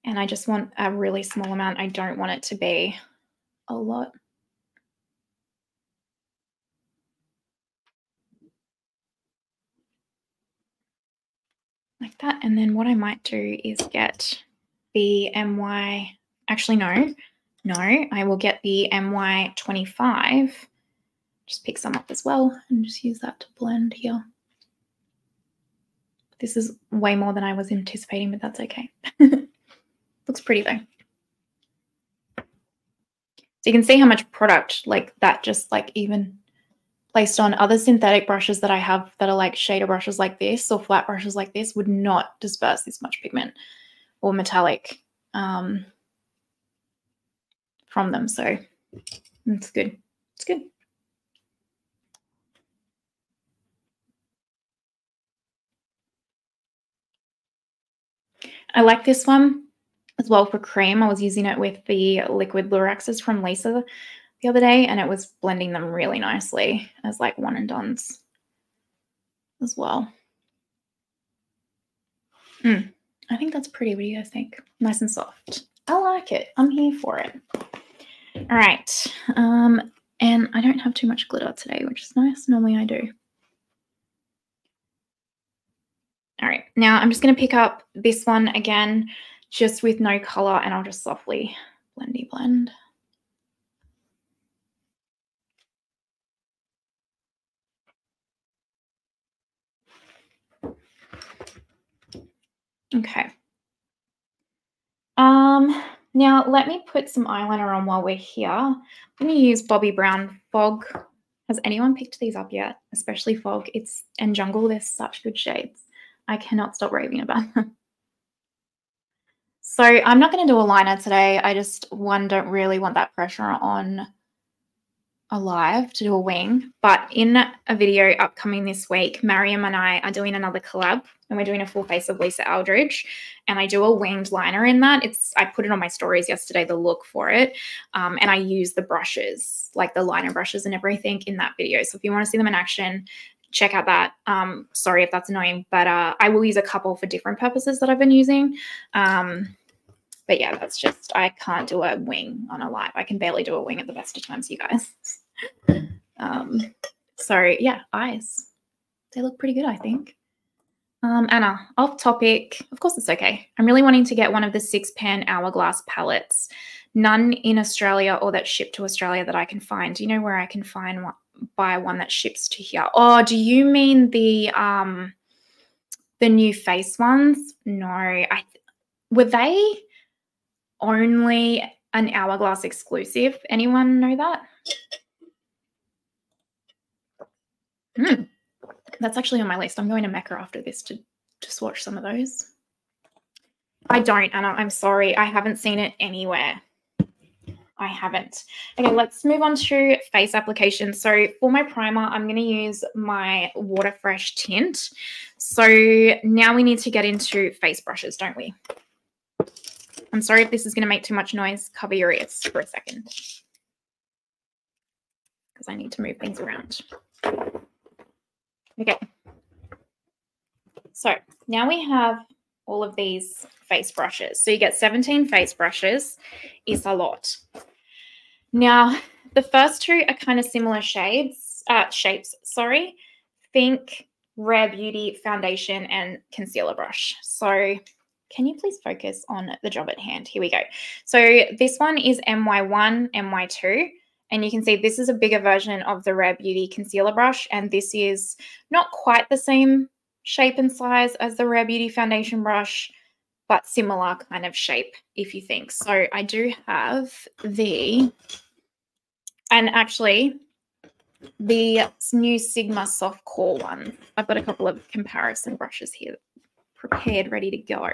And I just want a really small amount. I don't want it to be a lot. Like that. And then what I might do is get the actually no, I will get the MY25. Just pick some up as well and just use that to blend here. This is way more than I was anticipating, but that's okay. Looks pretty though. So you can see how much product like that just like even placed on other synthetic brushes that I have that are like shader brushes like this or flat brushes like this would not disperse this much pigment or metallic from them. So it's good. It's good. I like this one as well for cream. I was using it with the liquid Luxes from Lisa the other day, and it was blending them really nicely as like one and dones as well. I think that's pretty. What do you guys think? Nice and soft. I like it. I'm here for it. All right. And I don't have too much glitter today, which is nice. Normally I do. All right. Now I'm just going to pick up this one again, just with no color, and I'll just softly blendy blend. Okay. Now let me put some eyeliner on while we're here. I'm going to use Bobbi Brown Fog. Has anyone picked these up yet? Especially Fog. And Jungle. They're such good shades. I cannot stop raving about them. So I'm not going to do a liner today. I just, don't really want that pressure on a live to do a wing. But in a video upcoming this week, Mariam and I are doing another collab, and we're doing a full face of Lisa Aldridge, and I do a winged liner in that. I put it on my stories yesterday, the look for it, and I use the brushes, like the liner brushes and everything in that video. So if you want to see them in action, check out that. Sorry if that's annoying, but I will use a couple for different purposes that I've been using. But yeah, that's just, I can't do a wing on a live. I can barely do a wing at the best of times, you guys. So yeah, eyes. They look pretty good, I think. Anna, off topic. Of course it's okay. I'm really wanting to get one of the 6-pan Hourglass palettes. None in Australia or that ship to Australia that I can find. Do you know where I can buy one that ships to here? Oh, do you mean the new face ones? No. Were they only an Hourglass exclusive? Anyone know that? That's actually on my list. I'm going to Mecca after this to swatch some of those. I don't, Anna. I'm sorry. I haven't seen it anywhere. I haven't. Okay, let's move on to face application. So for my primer, I'm going to use my Water Fresh tint. So now we need to get into face brushes, don't we? I'm sorry if this is going to make too much noise. Cover your ears for a second, because I need to move things around. Okay. So now we have all of these face brushes. So you get 17 face brushes. Is a lot. Now, the first two are kind of similar shapes, sorry. Think Rare Beauty foundation and concealer brush. So can you please focus on the job at hand? Here we go. So this one is MY1, MY2. And you can see this is a bigger version of the Rare Beauty concealer brush. And this is not quite the same shape and size as the Rare Beauty foundation brush, but similar kind of shape, if you think. So I do have and actually the new Sigma Soft Core one. I've got a couple of comparison brushes here prepared, ready to go.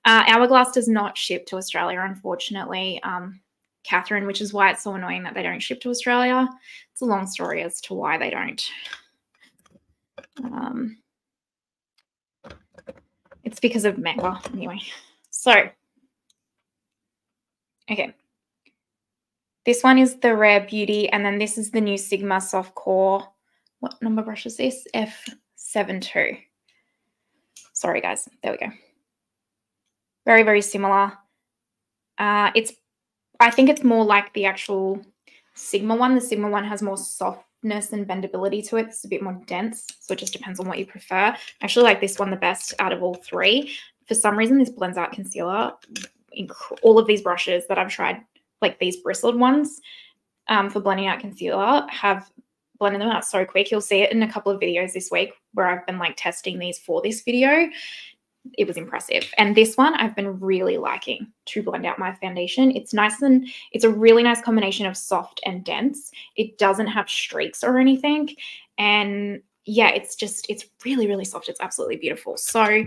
Hourglass does not ship to Australia, unfortunately, Catherine, which is why it's so annoying that they don't ship to Australia. It's a long story as to why they don't. It's because of member, anyway. So, okay. This one is the Rare Beauty, and then this is the new Sigma Soft Core. What number brush is this? F72. Sorry, guys. There we go. Very, very similar. I think it's more like the actual Sigma one. The Sigma one has more softness and bendability to it. It's a bit more dense, so it just depends on what you prefer. I actually like this one the best out of all three. For some reason, this blends out concealer. All of these brushes that I've tried, like these bristled ones for blending out concealer, have blended them out so quick. You'll see it in a couple of videos this week where I've been like testing these for this video. It was impressive. And this one I've been really liking to blend out my foundation. It's nice, and it's a really nice combination of soft and dense. It doesn't have streaks or anything. And yeah, it's really, really soft. It's absolutely beautiful. So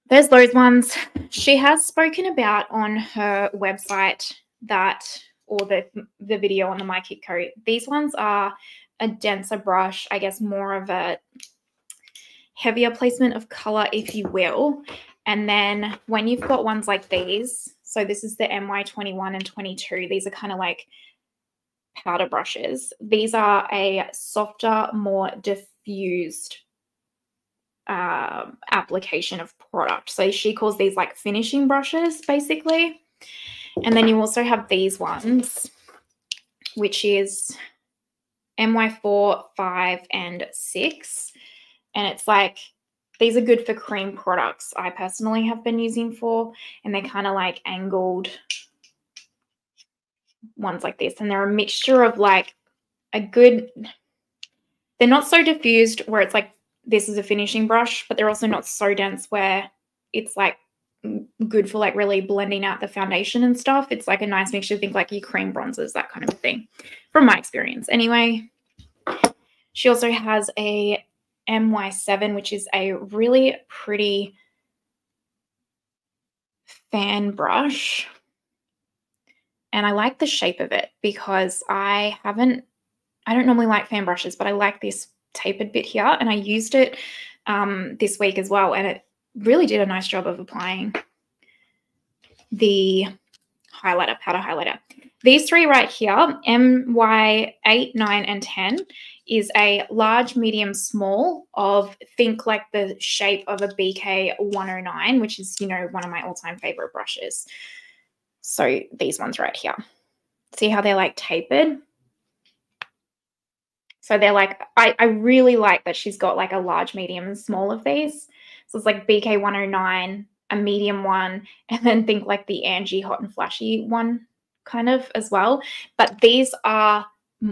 there's those ones. She has spoken about on her website or the video on the My Kit Co. These ones are a denser brush, I guess more of a heavier placement of color, if you will. And then when you've got ones like these, so this is the MY21 and 22, these are kind of like powder brushes. These are a softer, more diffused application of product. So she calls these like finishing brushes, basically. And then you also have these ones, which is MY4, 5, and 6. And it's like, these are good for cream products. I personally have been using for, and they're kind of like angled ones like this. And they're a mixture of like they're not so diffused where it's like, this is a finishing brush, but they're also not so dense where it's like good for like really blending out the foundation and stuff. It's like a nice mixture. Think like your cream bronzers, that kind of thing, from my experience. Anyway, she also has a MY7, which is a really pretty fan brush. And I like the shape of it because I don't normally like fan brushes, but I like this tapered bit here. And I used it this week as well. And it really did a nice job of applying the highlighter, powder highlighter. These three right here, MY8, 9, and 10, is a large, medium, small of, think like the shape of a BK 109, which is, one of my all-time favorite brushes. So these ones right here. See how they're like tapered? So they're like, I really like that she's got like a large, medium, and small of these. So it's like BK 109, a medium one, and then think like the Angie Hot and Flashy one kind of as well. But these are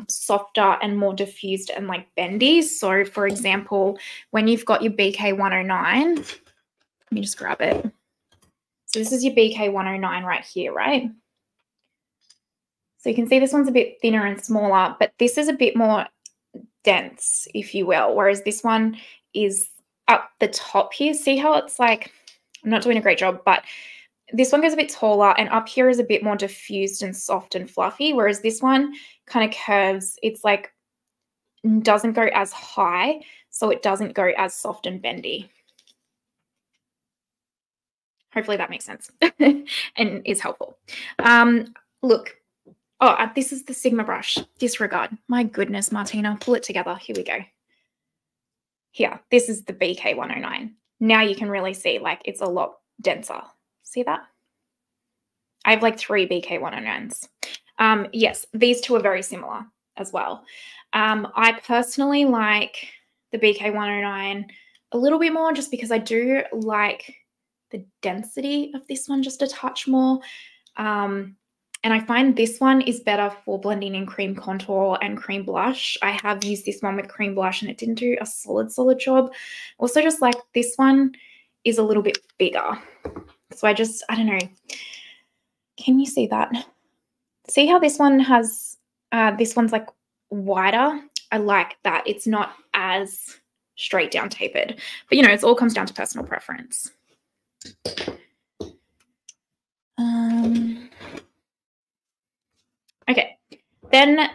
softer and more diffused and like bendy. So for example, when you've got your BK 109, let me just grab it. So this is your BK 109 right here, right? So you can see this one's a bit thinner and smaller, but this is a bit more dense, if you will, whereas this one is up the top here. See how it's like, I'm not doing a great job, but this one goes a bit taller, and up here is a bit more diffused and soft and fluffy, whereas this one kind of curves. It's like doesn't go as high, so it doesn't go as soft and bendy. Hopefully that makes sense and is helpful. Look, this is the Sigma brush. Disregard. My goodness, Martina, pull it together. Here we go. Here, this is the BK 109. Now you can really see like it's a lot denser. See that? I have like 3 BK 109s. Yes, these two are very similar as well. I personally like the BK109 a little bit more just because I do like the density of this one just a touch more. And I find this one is better for blending in cream contour and cream blush. I have used this one with cream blush and it didn't do a solid job. Also, just like this one is a little bit bigger. So I don't know. Can you see that? See how this one has, this one's like wider? I like that. It's not as straight down tapered. But, you know, it all comes down to personal preference. Okay. Then,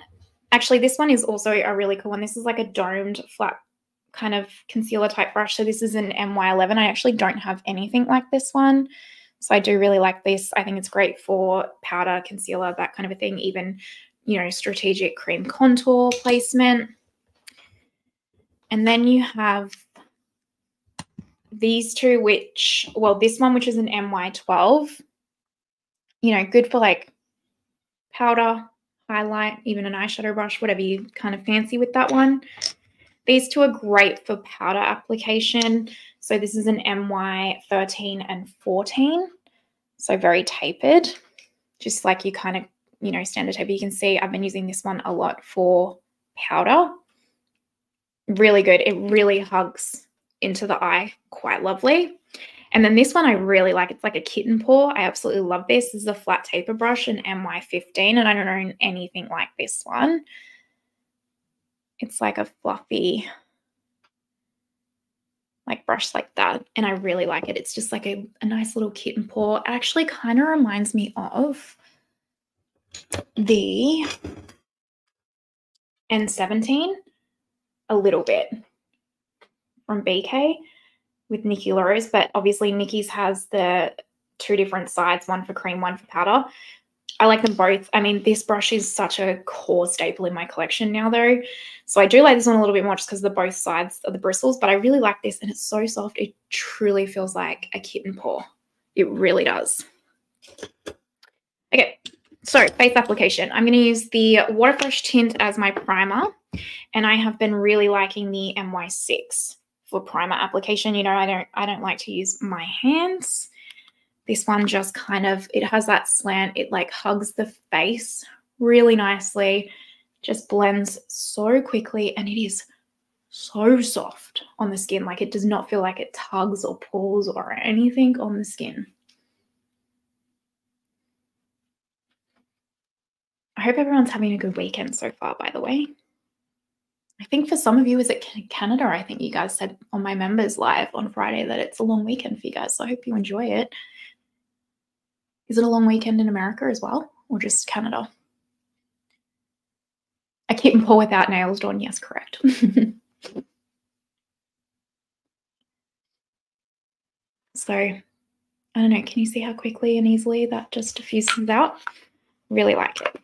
actually, this one is also a really cool one. This is like a domed flat kind of concealer type brush. So this is an MY11. I actually don't have anything like this one. So I do really like this. I think it's great for powder, concealer, that kind of a thing. Even, you know, strategic cream contour placement. And then you have these two, which, well, this one, which is an MY12, you know, good for like powder, highlight, even an eyeshadow brush, whatever you kind of fancy with that one. These two are great for powder application. So this is an MY13 and 14. So very tapered, just like you kind of, you know, standard taper. You can see I've been using this one a lot for powder. Really good. It really hugs into the eye. Quite lovely. And then this one I really like. It's like a kitten paw. I absolutely love this. This is a flat taper brush, an MY15, and I don't own anything like this one. It's like a fluffy like brush like that, and I really like it. It's just like a nice little kitten paw. It actually kind of reminds me of the N17 a little bit from BK with Nikki Rose, but obviously Nikki's has the two different sides, one for cream, one for powder. I like them both. I mean, this brush is such a core staple in my collection now, though. So I do like this one a little bit more just because the both sides of the bristles, but I really like this, and it's so soft. It truly feels like a kitten paw. It really does. Okay, so face application. I'm going to use the Waterfresh tint as my primer, and I have been really liking the MY6 for primer application. You know, I don't like to use my hands. This one just kind of, it has that slant. It like hugs the face really nicely, just blends so quickly, and it is so soft on the skin. Like it does not feel like it tugs or pulls or anything on the skin. I hope everyone's having a good weekend so far, by the way. I think for some of you, is it Canada? I think you guys said on my members live on Friday that it's a long weekend for you guys. So I hope you enjoy it. Is it a long weekend in America as well, or just Canada? A kitten paw without nails, Dawn. Yes, correct. So, I don't know. Can you see how quickly and easily that just diffuses out? Really like it.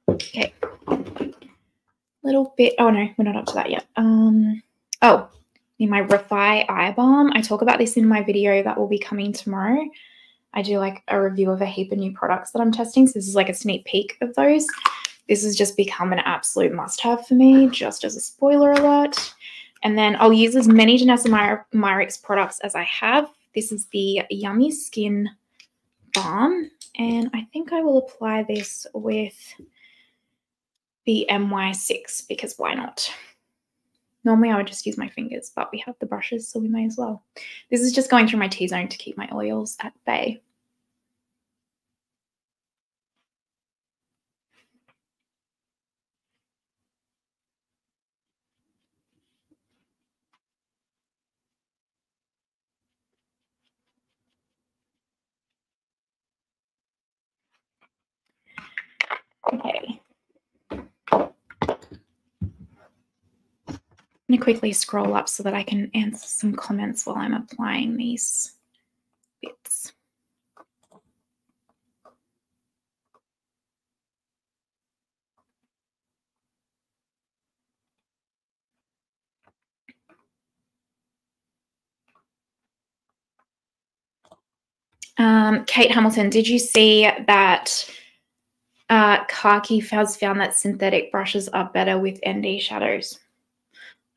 Okay. Little bit. Oh, no, we're not up to that yet. Oh, in my Rephr Eye Balm. I talk about this in my video that will be coming tomorrow. I do like a review of a heap of new products that I'm testing. So this is like a sneak peek of those. This has just become an absolute must-have for me, just as a spoiler alert. And then I'll use as many Danessa Myricks products as I have. This is the Yummy Skin Balm, and I think I will apply this with the MY6 because why not? Normally I would just use my fingers, but we have the brushes, so we may as well. This is just going through my T-zone to keep my oils at bay. Okay. I'm going to quickly scroll up so that I can answer some comments while I'm applying these bits. Kate Hamilton, did you see that Khaki has found that synthetic brushes are better with ND shadows.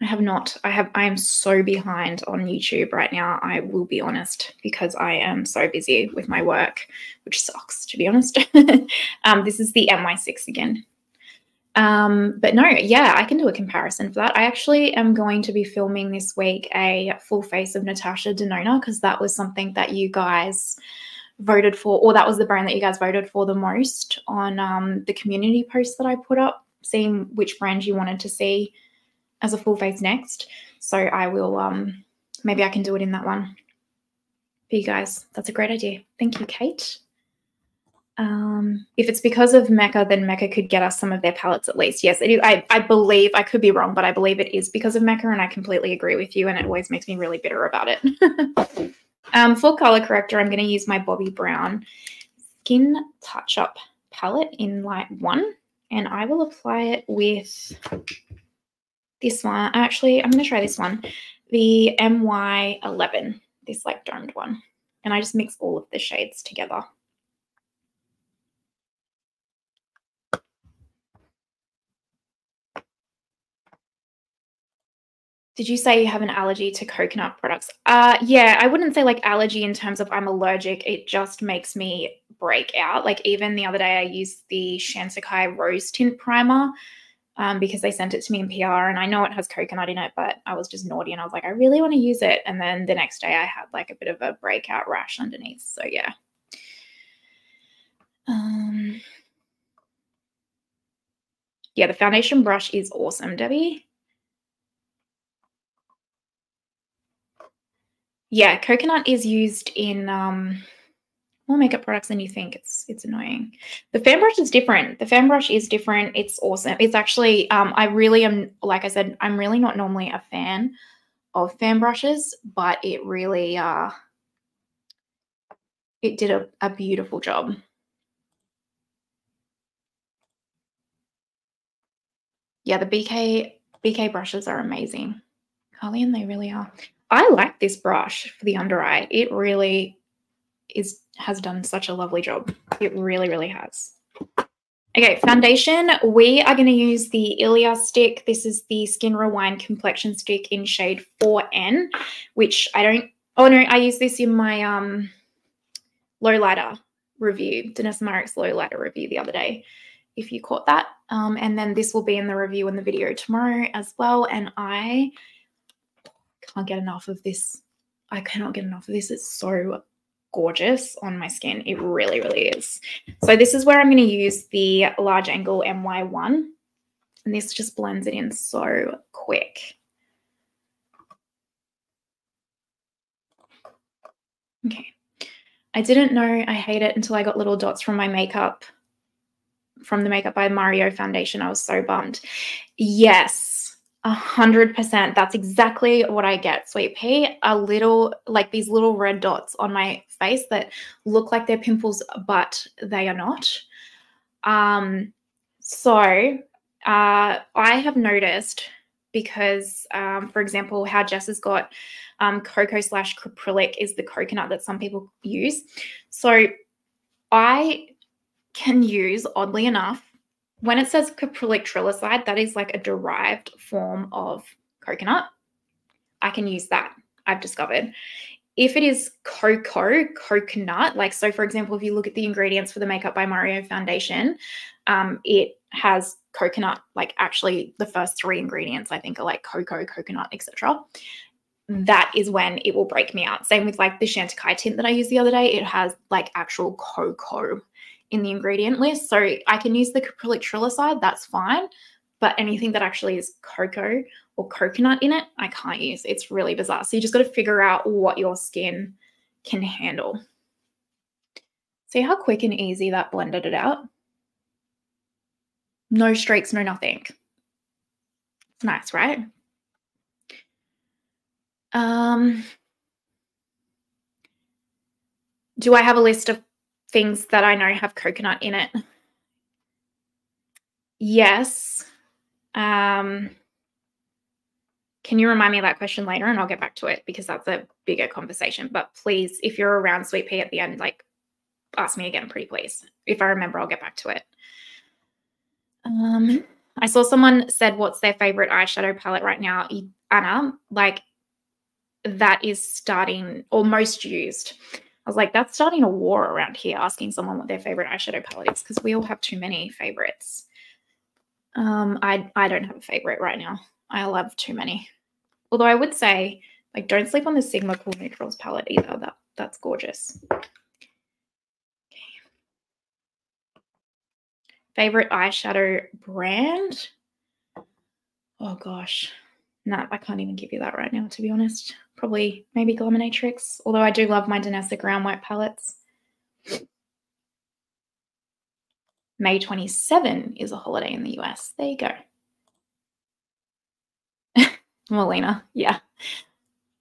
I have not. I am so behind on YouTube right now. I will be honest, because I am so busy with my work, which sucks, to be honest. This is the MY6 again. But no, yeah, I can do a comparison for that. I actually am going to be filming this week a full face of Natasha Denona, because that was something that you guys voted for, or that was the brand that you guys voted for the most on the community post that I put up, seeing which brand you wanted to see as a full face next. So I will, maybe I can do it in that one for you guys. That's a great idea. Thank you, Kate. If it's because of Mecca, then Mecca could get us some of their palettes at least. Yes, it is. I believe, I could be wrong, but I believe it is because of Mecca, and I completely agree with you, and it always makes me really bitter about it. For color corrector, I'm going to use my Bobbi Brown Skin Touch Up palette in light 1, and I will apply it with this one. Actually, I'm going to try this one, the MY11, this like domed one, and I just mix all of the shades together. Did you say you have an allergy to coconut products? Yeah, I wouldn't say like allergy in terms of I'm allergic. It just makes me break out. Like even the other day I used the Chantecaille Rose Tint Primer because they sent it to me in PR, and I know it has coconut in it, but I was just naughty and I was like, I really want to use it. And then the next day I had like a bit of a breakout rash underneath. So yeah. Yeah, the foundation brush is awesome, Debbie. Yeah, coconut is used in more makeup products than you think. It's annoying. The fan brush is different. The fan brush is different. It's awesome. It's actually, I really am, like I said, I'm really not normally a fan of fan brushes, but it really, it did a beautiful job. Yeah, the BK brushes are amazing. Carlian, they really are. I like this brush for the under eye. It really has done such a lovely job. It really, really has. Okay, foundation. We are going to use the Ilia stick. This is the Skin Rewind Complexion Stick in shade 4N, which I don't, oh no, I used this in my low lighter review, Danessa Myricks low lighter review the other day, if you caught that. And then this will be in the review in the video tomorrow as well. And I can't get enough of this. I cannot get enough of this. It's so gorgeous on my skin. It really, really is. So this is where I'm going to use the large angle MY1, and this just blends it in so quick. Okay. I didn't know I hate it until I got little dots from my makeup, from the Makeup by Mario foundation. I was so bummed. Yes, 100%. That's exactly what I get, Sweet Pea. A little, like these little red dots on my face that look like they're pimples, but they are not. I have noticed, because, for example, how Jess has got cocoa / caprylic is the coconut that some people use. So I can use, oddly enough, when it says caprylic trillicide, that is like a derived form of coconut. I can use that, I've discovered. If it is coconut, like, so for example, if you look at the ingredients for the Makeup by Mario foundation, it has coconut, like actually the first 3 ingredients I think are like cocoa, coconut, etc. That is when it will break me out. Same with like the Chantecaille tint that I used the other day. It has like actual cocoa in the ingredient list. So I can use the caprylic trillicide, that's fine. But anything that actually is cocoa or coconut in it, I can't use. It's really bizarre. So you just got to figure out what your skin can handle. See how quick and easy that blended it out? No streaks, no nothing. It's nice, right? Do I have a list of things that I know have coconut in it? Yes. Can you remind me of that question later, and I'll get back to it, because that's a bigger conversation. But please, if you're around, Sweet Pea, at the end, like, ask me again, pretty please. If I remember, I'll get back to it. I saw someone said, what's their favorite eyeshadow palette right now? Anna, like that is starting, or most used. I was like, that's starting a war around here, asking someone what their favorite eyeshadow palette is, because we all have too many favorites. I don't have a favorite right now. I love too many. Although I would say, like, don't sleep on the Sigma Cool Neutrals palette either. That's gorgeous. Favorite eyeshadow brand? Oh gosh. No, I can't even give you that right now, to be honest. Probably maybe Glaminatrix, although I do love my Danessa Ground White palettes. May 27 is a holiday in the US. There you go. Melina, yeah.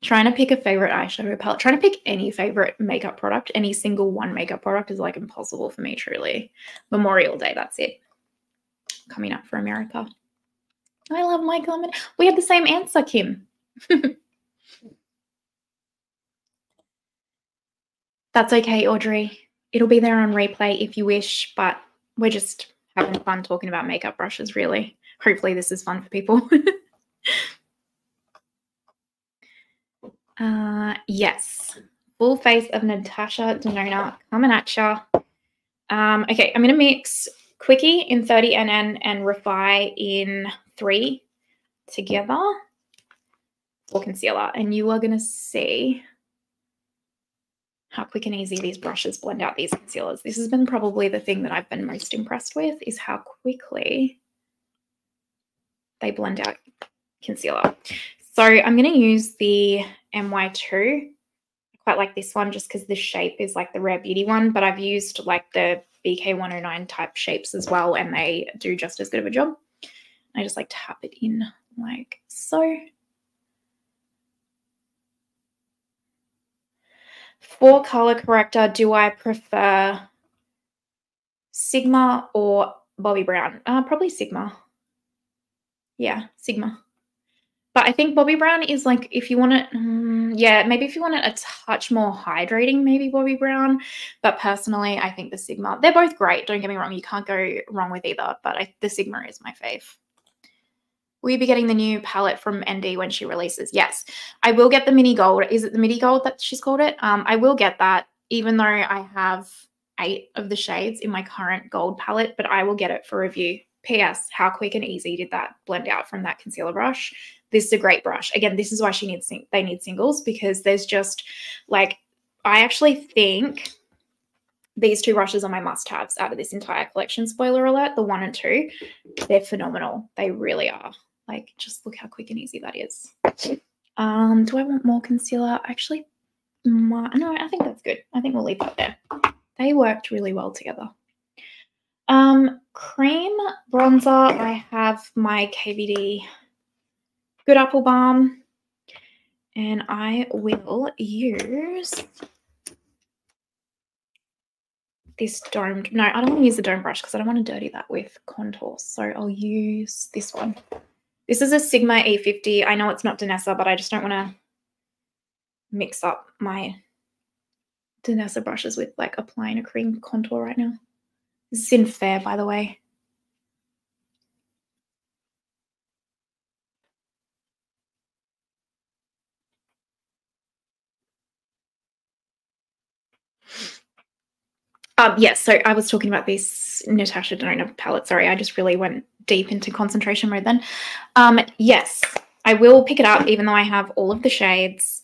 Trying to pick a favorite eyeshadow palette, trying to pick any favorite makeup product, any single one makeup product is like impossible for me, truly. Memorial Day, that's it. Coming up for America. I love my Glaminatrix. We had the same answer, Kim. That's okay, Audrey. It'll be there on replay if you wish, but we're just having fun talking about makeup brushes, really. Hopefully this is fun for people. Yes. Full face of Natasha Denona coming at ya. Okay, I'm going to mix Quickie in 30 NN and Rephr in 3 together for concealer. And you are going to see how quick and easy these brushes blend out these concealers. This has been probably the thing that I've been most impressed with, is how quickly they blend out concealer. So I'm going to use the MY2. I quite like this one just because the shape is like the Rare Beauty one, but I've used like the BK109 type shapes as well, and they do just as good of a job. I just like tap it in like so. For color corrector, do I prefer Sigma or Bobbi Brown? Probably Sigma. Yeah, Sigma. But I think Bobbi Brown is like, if you want it, yeah, maybe if you want it a touch more hydrating, maybe Bobbi Brown. But personally, I think the Sigma, they're both great. Don't get me wrong. You can't go wrong with either. But the Sigma is my fave. Will you be getting the new palette from ND when she releases? Yes, I will get the mini gold. Is it the mini gold that she's called it? I will get that, even though I have 8 of the shades in my current gold palette, but I will get it for review. P.S. How quick and easy did that blend out from that concealer brush? This is a great brush. Again, this is why they need singles, because there's just like, I actually think these 2 brushes are my must-haves out of this entire collection. Spoiler alert, the 1 and 2, they're phenomenal. They really are. Like, just look how quick and easy that is. Do I want more concealer? Actually, no, I think that's good. I think we'll leave that there. They worked really well together. Cream bronzer, I have my KVD Good Apple Balm, and I will use this domed, no, I don't want to use the dome brush because I don't want to dirty that with contour, so I'll use this one. This is a Sigma E50. I know it's not Danessa, but I just don't want to mix up my Danessa brushes with like applying a cream contour right now. This is in Fair, by the way. Yes, so I was talking about this Natasha Denona palette. Sorry, I just really went deep into concentration mode then. Yes, I will pick it up even though I have all of the shades.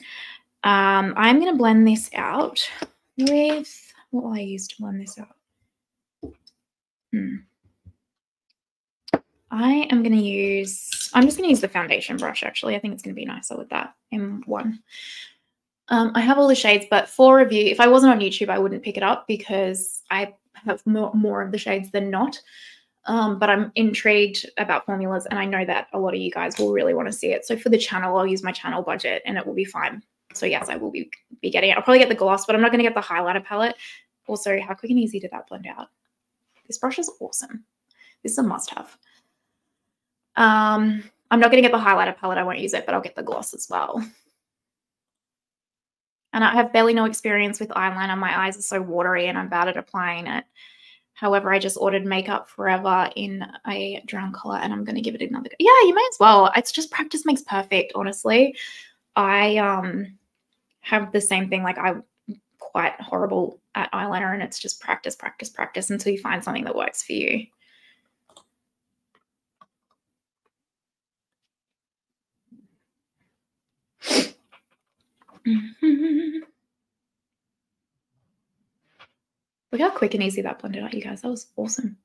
I'm going to blend this out with, what will I use to blend this out? I'm just going to use the foundation brush, actually. I think it's going to be nicer with that M1. I have all the shades, but for review, if I wasn't on YouTube, I wouldn't pick it up because I have more of the shades than not. But I'm intrigued about formulas, and I know that a lot of you guys will really want to see it. So for the channel, I'll use my channel budget, and it will be fine. So yes, I will be getting it. I'll probably get the gloss, but I'm not going to get the highlighter palette. Also, how quick and easy did that blend out? This brush is awesome. This is a must-have. I'm not going to get the highlighter palette. I won't use it, but I'll get the gloss as well. And I have barely no experience with eyeliner. My eyes are so watery and I'm bad at applying it. However, I just ordered Makeup Forever in a brown color and I'm going to give it another go. Yeah, you may as well. It's just practice makes perfect, honestly. I have the same thing. Like, I'm quite horrible at eyeliner and it's just practice, practice, practice until you find something that works for you. Look how quick and easy that blended out, you guys. That was awesome.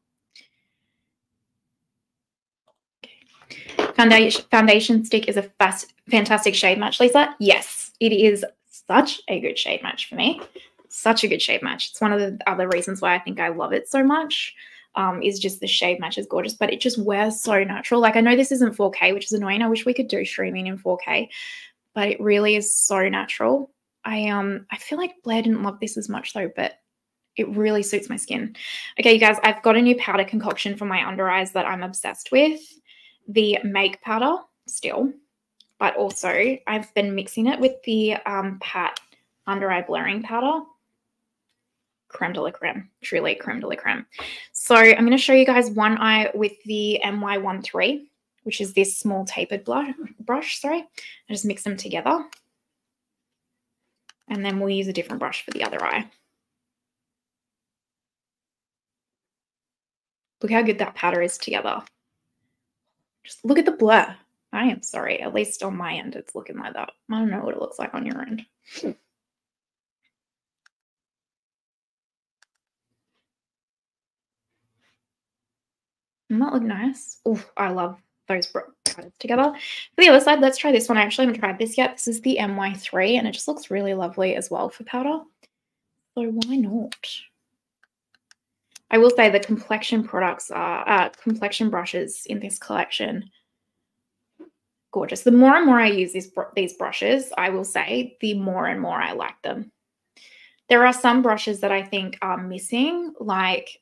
Foundation stick is a fantastic shade match, Lisa. Yes, it is such a good shade match for me. Such a good shade match. It's one of the other reasons why I think I love it so much, is just the shade match is gorgeous, but it just wears so natural. Like, I know this isn't 4K, which is annoying. I wish we could do streaming in 4K, but it really is so natural. I feel like Blair didn't love this as much though, but it really suits my skin. Okay, you guys, I've got a new powder concoction for my under eyes that I'm obsessed with. The Make powder still, but also I've been mixing it with the Pat under eye blurring powder. Creme de la creme, truly creme de la creme. So I'm going to show you guys one eye with the MY13, which is this small tapered brush. Sorry, I just mix them together. And then we'll use a different brush for the other eye. Look how good that powder is together. Just look at the blur. I am sorry. At least on my end, it's looking like that. I don't know what it looks like on your end. Doesn't that look nice? Oh, I love those powders together. For the other side, let's try this one. I actually haven't tried this yet. This is the MY3, and it just looks really lovely as well for powder. So why not? I will say the complexion products are complexion brushes in this collection. Gorgeous. The more and more I use these brushes, I will say, the more and more I like them. There are some brushes that I think are missing, like,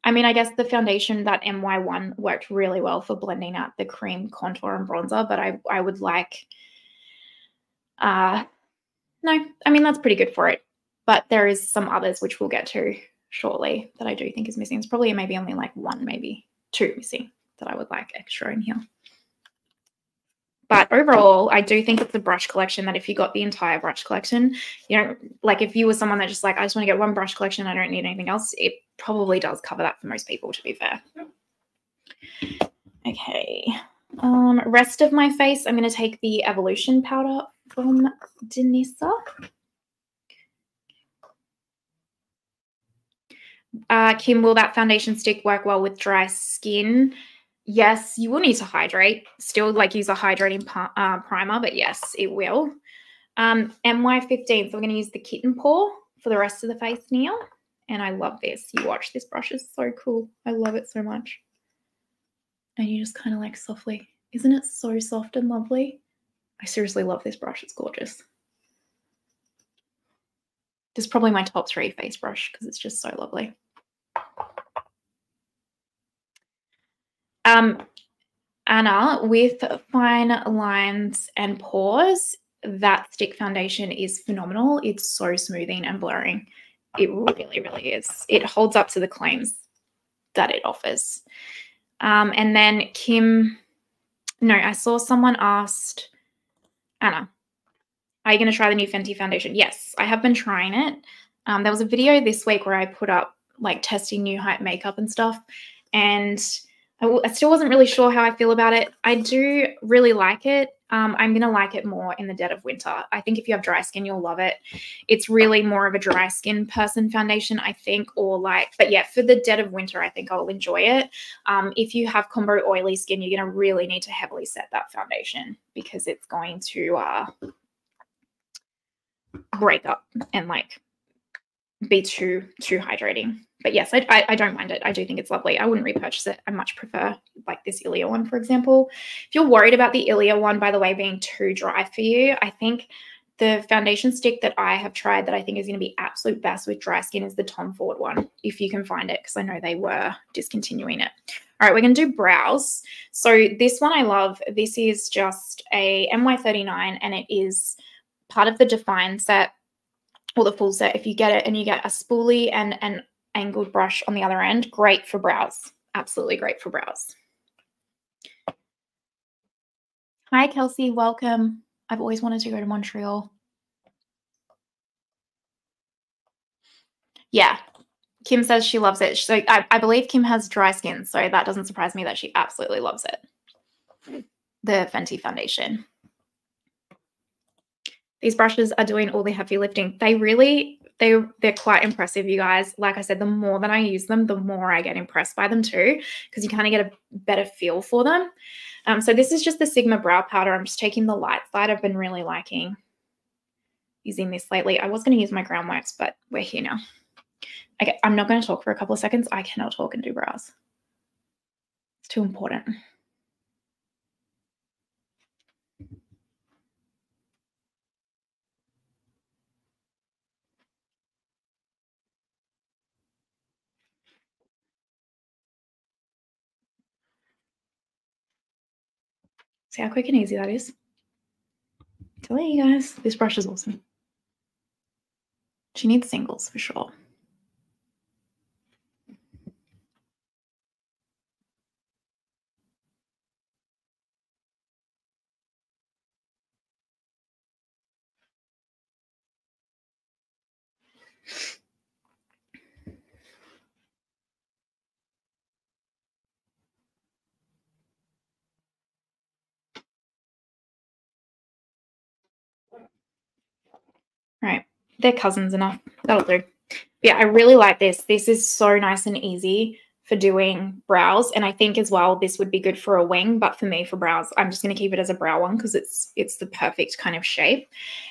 I mean, I guess the foundation, that MY1, worked really well for blending out the cream contour and bronzer, but I would like, no, I mean, that's pretty good for it. But there is some others, which we'll get to shortly, that I do think is missing. It's probably maybe only like one, maybe two missing that I would like extra in here. But overall, I do think it's a brush collection that if you got the entire brush collection, you know, like if you were someone that just like, I just want to get one brush collection, I don't need anything else, it probably does cover that for most people, to be fair. Okay. Rest of my face, I'm going to take the Evolution powder from Danessa. Kim, will that foundation stick work well with dry skin? Yes, you will need to hydrate. Still, like, use a hydrating primer, but yes, it will. MY15, so we're going to use the Kitten Paw for the rest of the face now. And I love this. You watch, this brush is so cool. I love it so much. And you just kind of like softly. Isn't it so soft and lovely? I seriously love this brush. It's gorgeous. This is probably my top 3 face brush because it's just so lovely. Anna, with fine lines and pores, that stick foundation is phenomenal. It's so smoothing and blurring. It really, really is. It holds up to the claims that it offers. And then Kim, no, I saw someone asked, Anna, are you going to try the new Fenty foundation? Yes, I have been trying it. There was a video this week where I put up like testing new hype makeup and stuff, and I still wasn't really sure how I feel about it. I do really like it. I'm going to like it more in the dead of winter. I think if you have dry skin, you'll love it. It's really more of a dry skin person foundation, I think, or like, but yeah, for the dead of winter, I think I'll enjoy it. If you have combo oily skin, you're going to really need to heavily set that foundation because it's going to break up and like be too hydrating. But yes, I don't mind it. I do think it's lovely. I wouldn't repurchase it. I much prefer like this Ilia one, for example. If you're worried about the Ilia one, by the way, being too dry for you, I think the foundation stick that I have tried that I think is going to be absolute best with dry skin is the Tom Ford one, if you can find it, because I know they were discontinuing it. All right, we're going to do brows. So this one I love. This is just a MY39, and it is part of the Define set or the full set if you get it, and you get a spoolie and an angled brush on the other end. Great for brows. Absolutely great for brows. Hi, Kelsey. Welcome. I've always wanted to go to Montreal. Yeah. Kim says she loves it. So I believe Kim has dry skin, so that doesn't surprise me that she absolutely loves it. The Fenty foundation. These brushes are doing all the heavy lifting. They're quite impressive, you guys. Like I said, the more that I use them, the more I get impressed by them too, because you kind of get a better feel for them. So this is just the Sigma brow powder. I'm just taking the light side. I've been really liking using this lately. I was going to use my ground wax, but we're here now. Okay, I'm not going to talk for a couple of seconds. I cannot talk and do brows. It's too important. See how quick and easy that is? I'm telling you guys, this brush is awesome. She needs singles for sure. Right, they're cousins enough. That'll do. Yeah, I really like this. This is so nice and easy for doing brows, and I think as well this would be good for a wing, but for me, for brows, I'm just going to keep it as a brow one because it's the perfect kind of shape.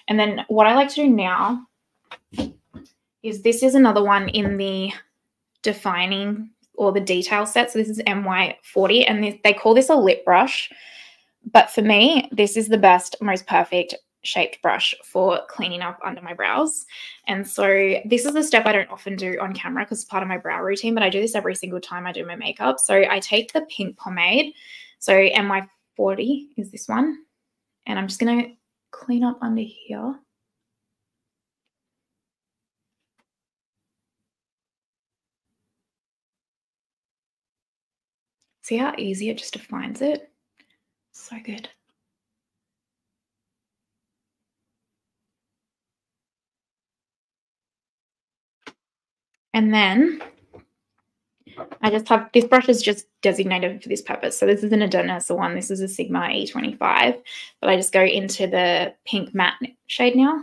And then what I like to do now is this is another one in the defining or the detail set. So this is MY40, and they call this a lip brush, but for me, this is the best, most perfect shaped brush for cleaning up under my brows. And so this is a step I don't often do on camera because it's part of my brow routine, but I do this every single time I do my makeup. So I take the pink pomade, so MY40 is this one, and I'm just going to clean up under here. See how easy it just defines it? So good. And then I just have, this brush is just designated for this purpose. So this isn't a Danessa one. This is a Sigma E25. But I just go into the pink matte shade now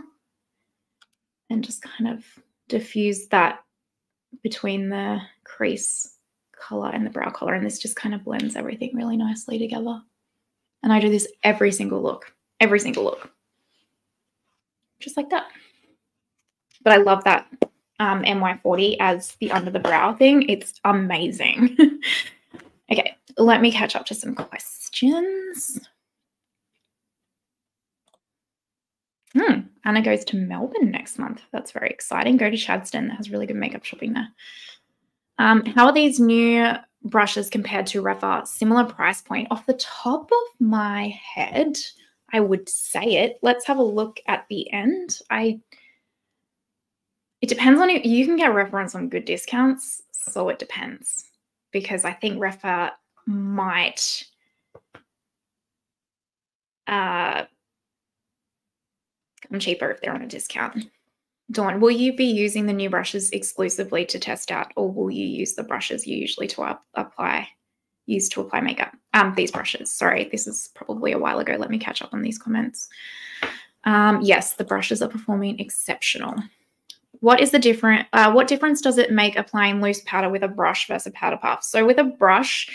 and just kind of diffuse that between the crease color and the brow color. And this just kind of blends everything really nicely together. And I do this every single look, just like that. But I love that MY40 as the under the brow thing. It's amazing. Okay, let me catch up to some questions. Anna goes to Melbourne next month. That's very exciting. Go to Chadstone. That has really good makeup shopping there. How are these new brushes compared to Rephr? Similar price point. Off the top of my head, I would say it. Let's have a look at the end. It depends on it. You can get Rephr on some good discounts, so it depends. Because I think Rephr might come cheaper if they're on a discount. Dawn, will you be using the new brushes exclusively to test out, or will you use the brushes you usually apply makeup? These brushes. Sorry, this is probably a while ago. Let me catch up on these comments. Yes, the brushes are performing exceptional. What is the difference? What difference does it make applying loose powder with a brush versus a powder puff? So with a brush,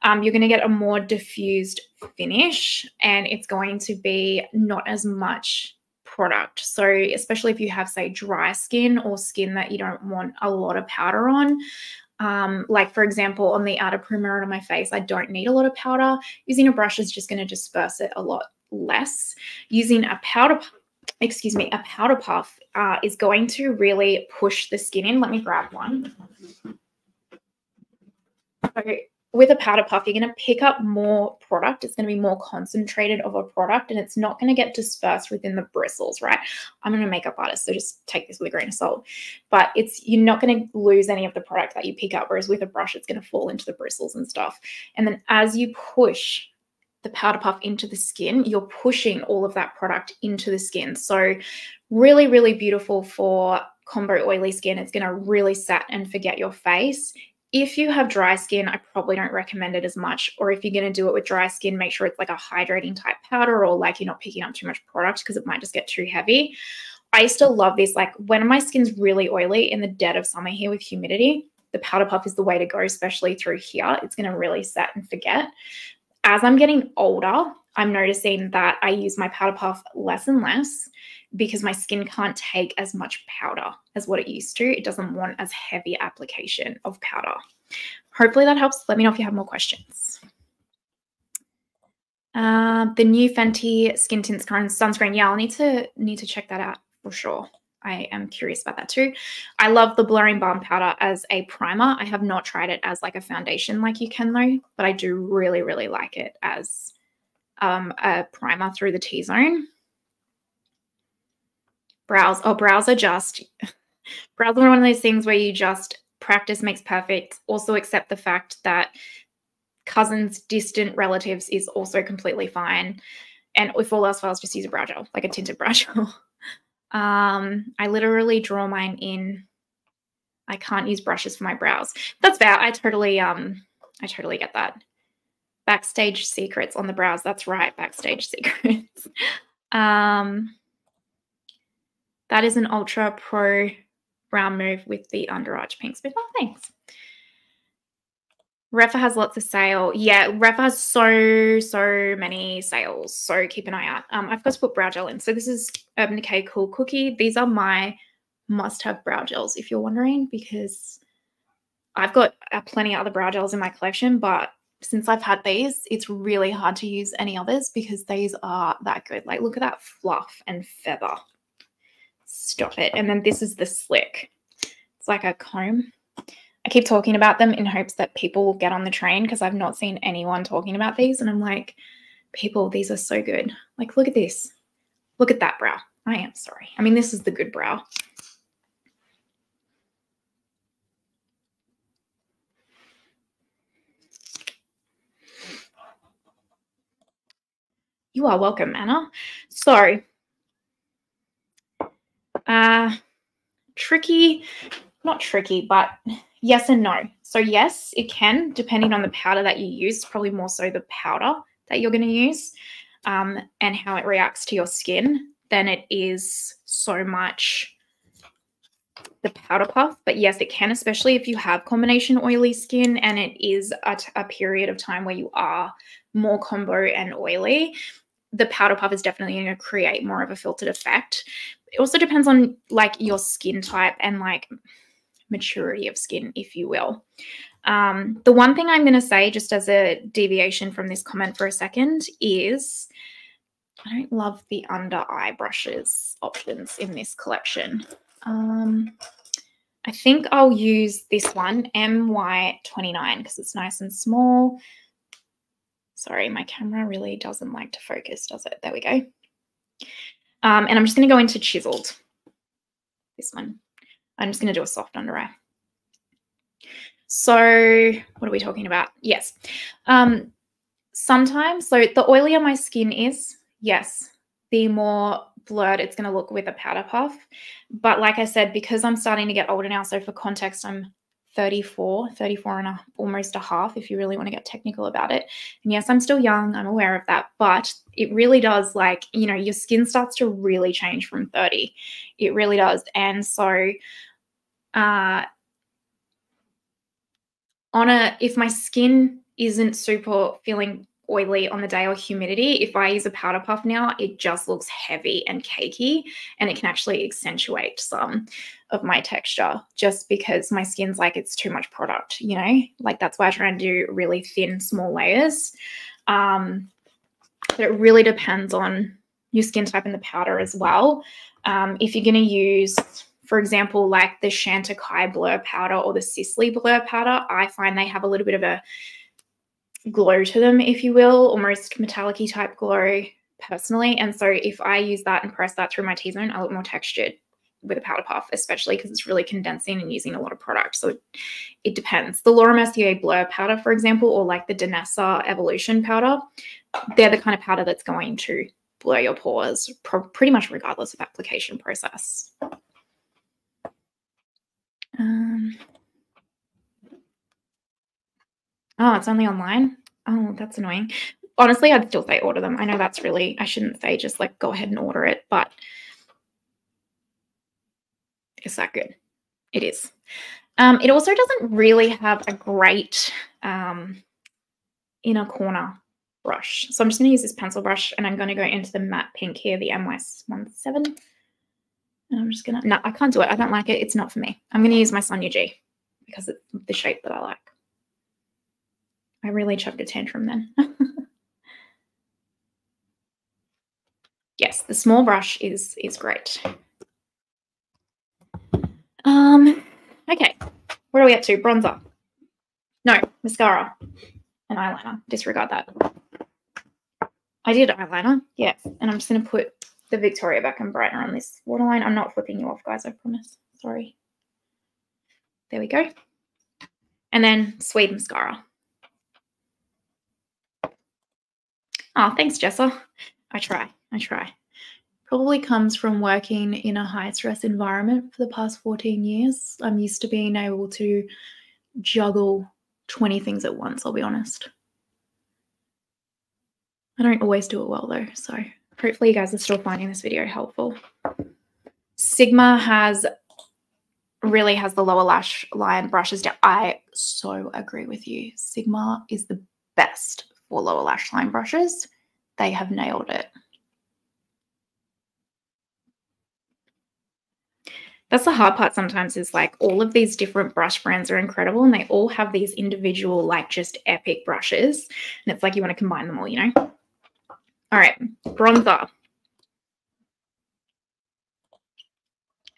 you're going to get a more diffused finish, and it's going to be not as much product. So especially if you have, say, dry skin or skin that you don't want a lot of powder on. Like for example, on the outer perimeter of my face, I don't need a lot of powder. Using a brush is just going to disperse it a lot less. Using a powder puff is going to really push the skin in. Let me grab one. Okay, with a powder puff, you're going to pick up more product. It's going to be more concentrated of a product, and it's not going to get dispersed within the bristles, right? I'm a makeup artist, so just take this with a grain of salt. But you're not going to lose any of the product that you pick up, whereas with a brush, it's going to fall into the bristles and stuff. And then as you push the powder puff into the skin, you're pushing all of that product into the skin. So really, really beautiful for combo oily skin. It's going to really set and forget your face. If you have dry skin, I probably don't recommend it as much. Or if you're going to do it with dry skin, make sure it's like a hydrating type powder, or like you're not picking up too much product because it might just get too heavy. I used to love this. Like when my skin's really oily in the dead of summer here with humidity, the powder puff is the way to go, especially through here. It's going to really set and forget. As I'm getting older, I'm noticing that I use my powder puff less and less because my skin can't take as much powder as what it used to. It doesn't want as heavy application of powder. Hopefully that helps. Let me know if you have more questions. The new Fenty Skin Tint Sunscreen. Yeah, I'll need to check that out for sure. I am curious about that too. I love the Blurring Balm Powder as a primer. I have not tried it as like a foundation like you can though, but I do really, really like it as a primer through the T-zone. Brows. Oh, brows are one of those things where you just practice makes perfect. Also accept the fact that cousins, distant relatives is also completely fine. And if all else fails, just use a brow gel, like a tinted brow gel. I literally draw mine in. I can't use brushes for my brows. That's fair. I totally get that. Backstage secrets on the brows. That's right. Backstage secrets. That is an ultra pro brow move with the under arch pink spit. Oh, thanks. Rephr has lots of sale. Yeah, Rephr has so many sales. So keep an eye out. I've got to put brow gel in. So this is Urban Decay Cool Cookie. These are my must-have brow gels, if you're wondering, because I've got plenty of other brow gels in my collection, but since I've had these, it's really hard to use any others because these are that good. Like, look at that fluff and feather. Stop it. And then this is the Slick. It's like a comb. I keep talking about them in hopes that people will get on the train because I've not seen anyone talking about these. And I'm like, people, these are so good. Like, look at this. Look at that brow. I am sorry. I mean, this is the good brow. You are welcome, Anna. So, tricky, not tricky, but yes and no. So yes, it can, depending on the powder that you use, probably more so the powder that you're going to use and how it reacts to your skin than it is so much the powder puff. But yes, it can, especially if you have combination oily skin and it is a period of time where you are more combo and oily. The powder puff is definitely going to create more of a filtered effect. It also depends on like your skin type and like maturity of skin, if you will. The one thing I'm going to say, just as a deviation from this comment for a second, is I don't love the under eye brushes options in this collection. I think I'll use this one, MY29, because it's nice and small. Sorry, my camera really doesn't like to focus, does it? There we go. And I'm just going to go into Chiseled. This one. I'm just going to do a soft under eye. So what are we talking about? Yes. Sometimes, so the oilier my skin is, yes, the more blurred it's going to look with a powder puff. But like I said, because I'm starting to get older now, so for context, I'm 34 and almost a half, if you really want to get technical about it. And yes, I'm still young. I'm aware of that. But it really does, like, you know, your skin starts to really change from 30. It really does. And so if my skin isn't super feeling oily on the day or humidity, if I use a powder puff now, it just looks heavy and cakey, and it can actually accentuate some of my texture just because my skin's like, it's too much product, you know, like that's why I try and do really thin, small layers. But it really depends on your skin type and the powder as well. If you're going to use, for example, like the Chantecaille Blur powder or the Sisley Blur powder, I find they have a little bit of a glow to them, if you will, almost metallic-y type glow personally. And so if I use that and press that through my T-zone, I look more textured with a powder puff, especially because it's really condensing and using a lot of product. So it depends. The Laura Mercier Blur powder, for example, or like the Danessa Evolution powder, they're the kind of powder that's going to blur your pores pretty much regardless of application process. Oh, it's only online? Oh, that's annoying. Honestly, I'd still say order them. I know that's really, I shouldn't say just like go ahead and order it, but is that good? It is. It also doesn't really have a great inner corner brush. So I'm just going to use this pencil brush and I'm going to go into the matte pink here, the MY17. And I'm just going to, no, I can't do it. I don't like it. It's not for me. I'm going to use my Sonia G because it's the shape that I like. I really chucked a tantrum then. Yes, the small brush is great. Okay, where are we up to? Bronzer. No, mascara and eyeliner. Disregard that. I did eyeliner, yes. And I'm just going to put the Victoria Beckham brightener on this waterline. I'm not flipping you off, guys, I promise. Sorry. There we go. And then Suede mascara. Oh, thanks, Jessa. I try. Probably comes from working in a high-stress environment for the past 14 years. I'm used to being able to juggle 20 things at once, I'll be honest. I don't always do it well, though, so hopefully you guys are still finding this video helpful. Sigma really has the lower lash line brushes down. I so agree with you. Sigma is the best for lower lash line brushes. They have nailed it. That's the hard part sometimes is like all of these different brush brands are incredible and they all have these individual like just epic brushes and it's like you want to combine them all, you know? All right, bronzer.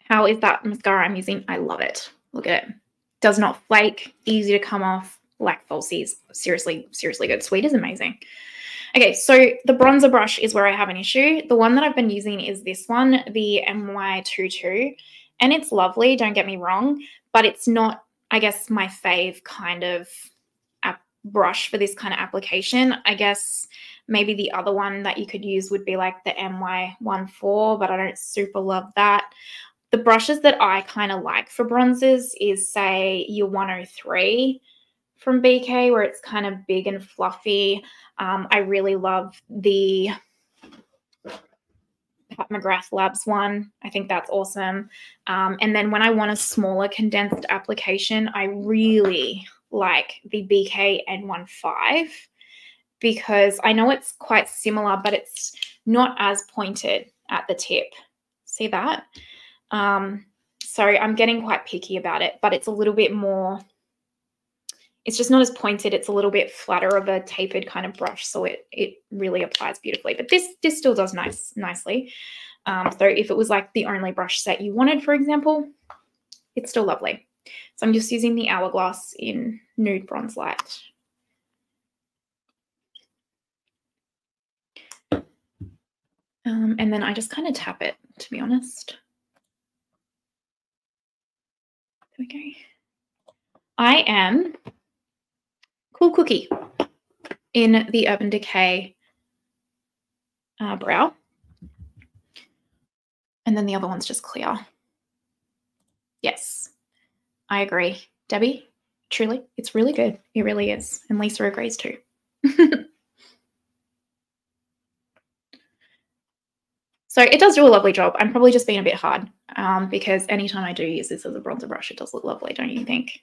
How is that mascara I'm using? I love it. Look at it. Does not flake, easy to come off, like falsies. Seriously, seriously good. Sweet is amazing. Okay, so the bronzer brush is where I have an issue. The one that I've been using is this one, the MY22. And it's lovely, don't get me wrong, but it's not, I guess, my fave kind of brush for this kind of application. I guess maybe the other one that you could use would be like the MY14, but I don't super love that. The brushes that I kind of like for bronzers is, say, your 103 from BK, where it's kind of big and fluffy. I really love the Pat McGrath Labs one. I think that's awesome. And then when I want a smaller condensed application, I really like the BK N15 because I know it's quite similar, but it's not as pointed at the tip. See that? So I'm getting quite picky about it, but it's a little bit more, it's just not as pointed. It's a little bit flatter of a tapered kind of brush, so it really applies beautifully. But this still does nicely. So if it was like the only brush set you wanted, for example, it's still lovely. So I'm just using the Hourglass in Nude Bronze Light. And then I just kind of tap it, to be honest. There we go. I am Cool Cookie in the Urban Decay brow. And then the other one's just clear. Yes, I agree. Debbie, truly, it's really good. It really is. And Lisa agrees too. So it does do a lovely job. I'm probably just being a bit hard because anytime I do use this as a bronzer brush, it does look lovely, don't you think?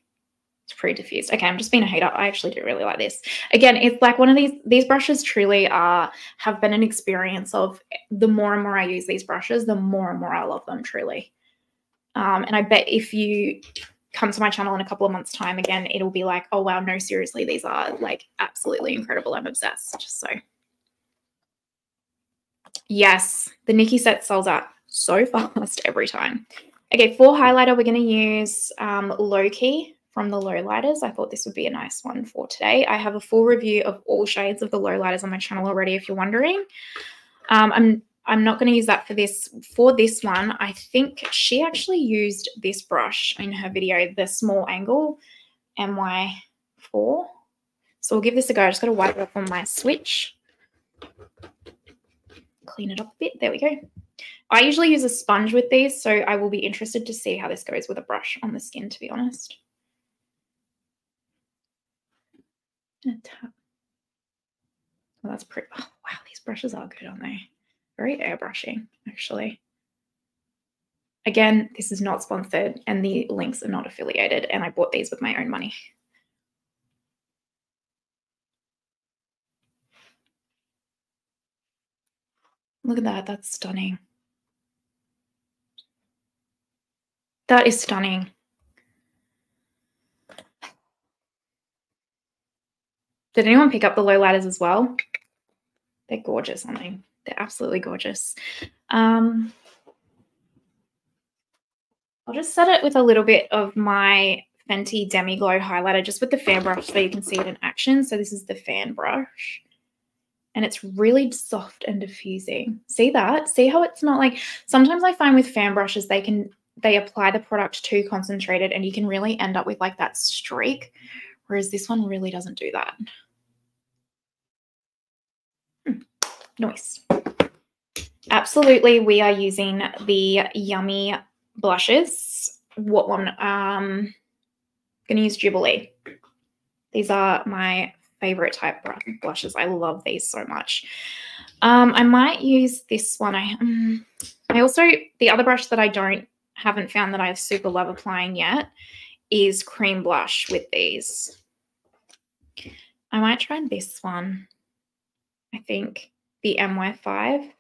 It's pretty diffused. Okay, I'm just being a hater. I actually do really like this. Again, it's like one of these brushes truly have been an experience of the more and more I use these brushes, the more and more I love them, truly. And I bet if you come to my channel in a couple of months' time, again, it'll be like, oh, wow, no, seriously, these are like absolutely incredible. I'm obsessed. So yes, the Nikki set sells out so fast every time. Okay, for highlighter, we're going to use Low Key from the low lighters. I thought this would be a nice one for today. I have a full review of all shades of the low lighters on my channel already, if you're wondering. I'm not going to use that for this. For this one, I think she actually used this brush in her video, the small angle MY4. So we'll give this a go. I just got to wipe it off on my switch. Clean it up a bit. There we go. I usually use a sponge with these, so I will be interested to see how this goes with a brush on the skin, to be honest. Tap. Well, that's pretty. Oh, wow, these brushes are good, aren't they? Very airbrushing, actually. Again, this is not sponsored and the links are not affiliated, and I bought these with my own money. Look at that. That's stunning. That is stunning. Did anyone pick up the low lighters as well? They're gorgeous, aren't they? They're absolutely gorgeous. I'll just set it with a little bit of my Fenty Demi Glow highlighter, just with the fan brush so you can see it in action. So this is the fan brush. And it's really soft and diffusing. See that? See how it's not like, sometimes I find with fan brushes, they apply the product too concentrated and you can really end up with like that streak, whereas this one really doesn't do that. Nice. Absolutely, we are using the Yummy blushes. What one? Going to use Jubilee. These are my favorite type blushes. I love these so much. I might use this one. I also, the other brush that I haven't found that I super love applying yet is cream blush with these. I might try this one. I think the MY5.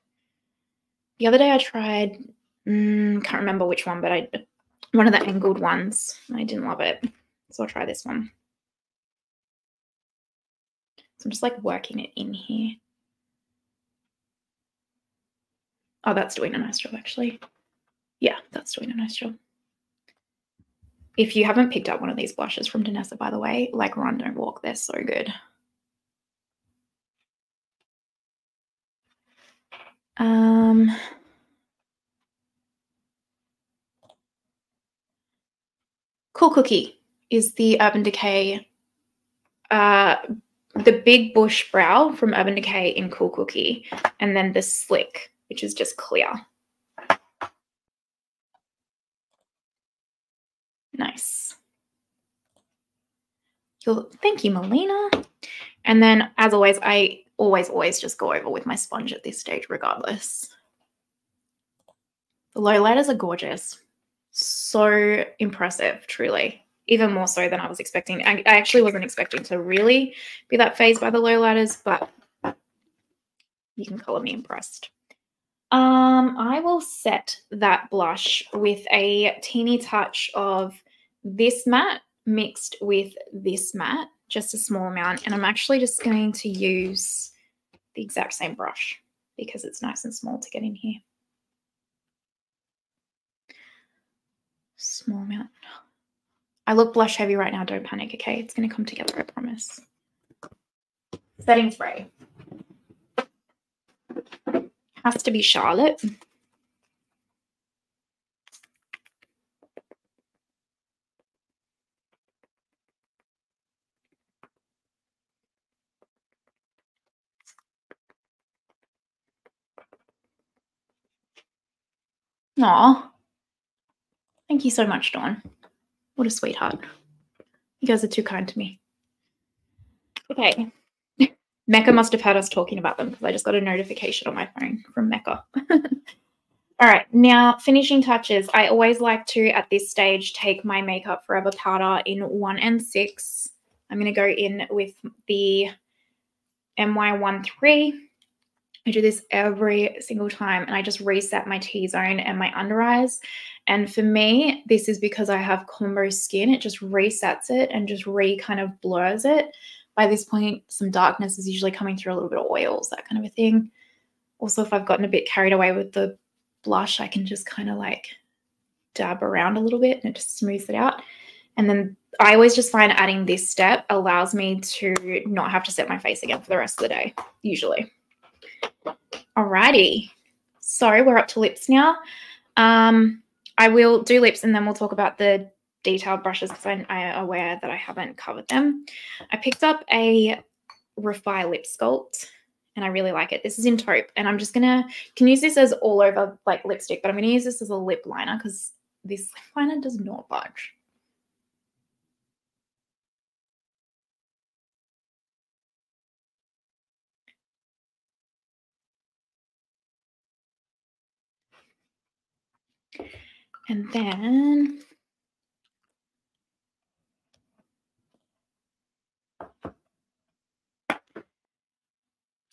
The other day I tried, can't remember which one, but one of the angled ones. I didn't love it. So I'll try this one. So I'm just like working it in here. Oh, that's doing a nice job actually. Yeah, that's doing a nice job. If you haven't picked up one of these blushes from Danessa, by the way, like run, don't walk. They're so good. Cool Cookie is the Urban Decay, the Big Bush Brow from Urban Decay in Cool Cookie, and then the Slick, which is just clear. Nice. Thank you, Melina. And then, as always, I always just go over with my sponge at this stage regardless. The low lighters are gorgeous. So impressive, truly. Even more so than I was expecting. I actually wasn't expecting to really be that phased by the low lighters, but you can color me impressed. I will set that blush with a teeny touch of this matte mixed with this matte, just a small amount. And I'm actually just going to use the exact same brush because it's nice and small to get in here. Small amount. I look blush heavy right now. Don't panic, okay? It's going to come together, I promise. Setting spray. Has to be Charlotte. Aw. Thank you so much, Dawn. What a sweetheart. You guys are too kind to me. Okay. Mecca must have heard us talking about them because I just got a notification on my phone from Mecca. All right, now finishing touches. I always like to, at this stage, take my Makeup Forever powder in 1&6. I'm going to go in with the MY13. I do this every single time, and I just reset my T-zone and my under eyes. And for me, this is because I have combo skin. It just resets it and just kind of blurs it. By this point, some darkness is usually coming through, a little bit of oils, that kind of a thing. Also, if I've gotten a bit carried away with the blush, I can just kind of like dab around a little bit and it just smooths it out. And then I always just find adding this step allows me to not have to set my face again for the rest of the day, usually. Alrighty. So we're up to lips now. I will do lips and then we'll talk about the detailed brushes because I am aware that I haven't covered them. I picked up a Rephr Lip Sculpt and I really like it. This is in taupe and I'm just gonna, can use this as all over like lipstick, but I'm gonna use this as a lip liner because this lip liner does not budge. And then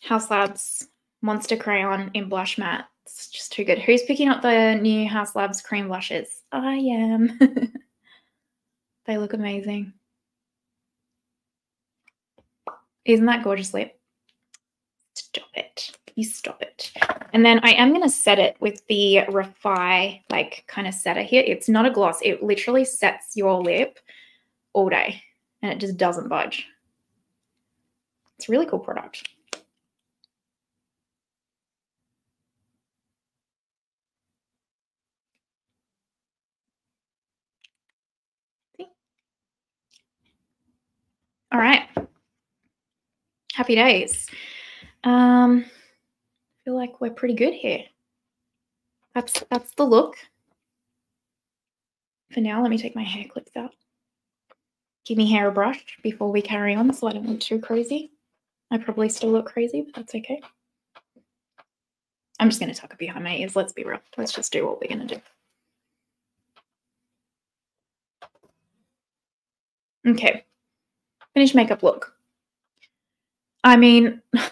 House Labs Monster Crayon in Blush Matte. It's just too good. Who's picking up the new House Labs cream blushes? I am. They look amazing. Isn't that gorgeous lip? Stop it. You stop it. And then I am going to set it with the Rephr like kind of setter here. It's not a gloss. It literally sets your lip all day and it just doesn't budge. It's a really cool product. All right. Happy days. I feel like we're pretty good here. That's the look. For now, let me take my hair clips out. Give me hair a brush before we carry on so I don't look too crazy. I probably still look crazy, but that's okay. I'm just going to tuck it behind my ears. Let's be real. Let's just do what we're going to do. Okay. Finished makeup look. I mean, I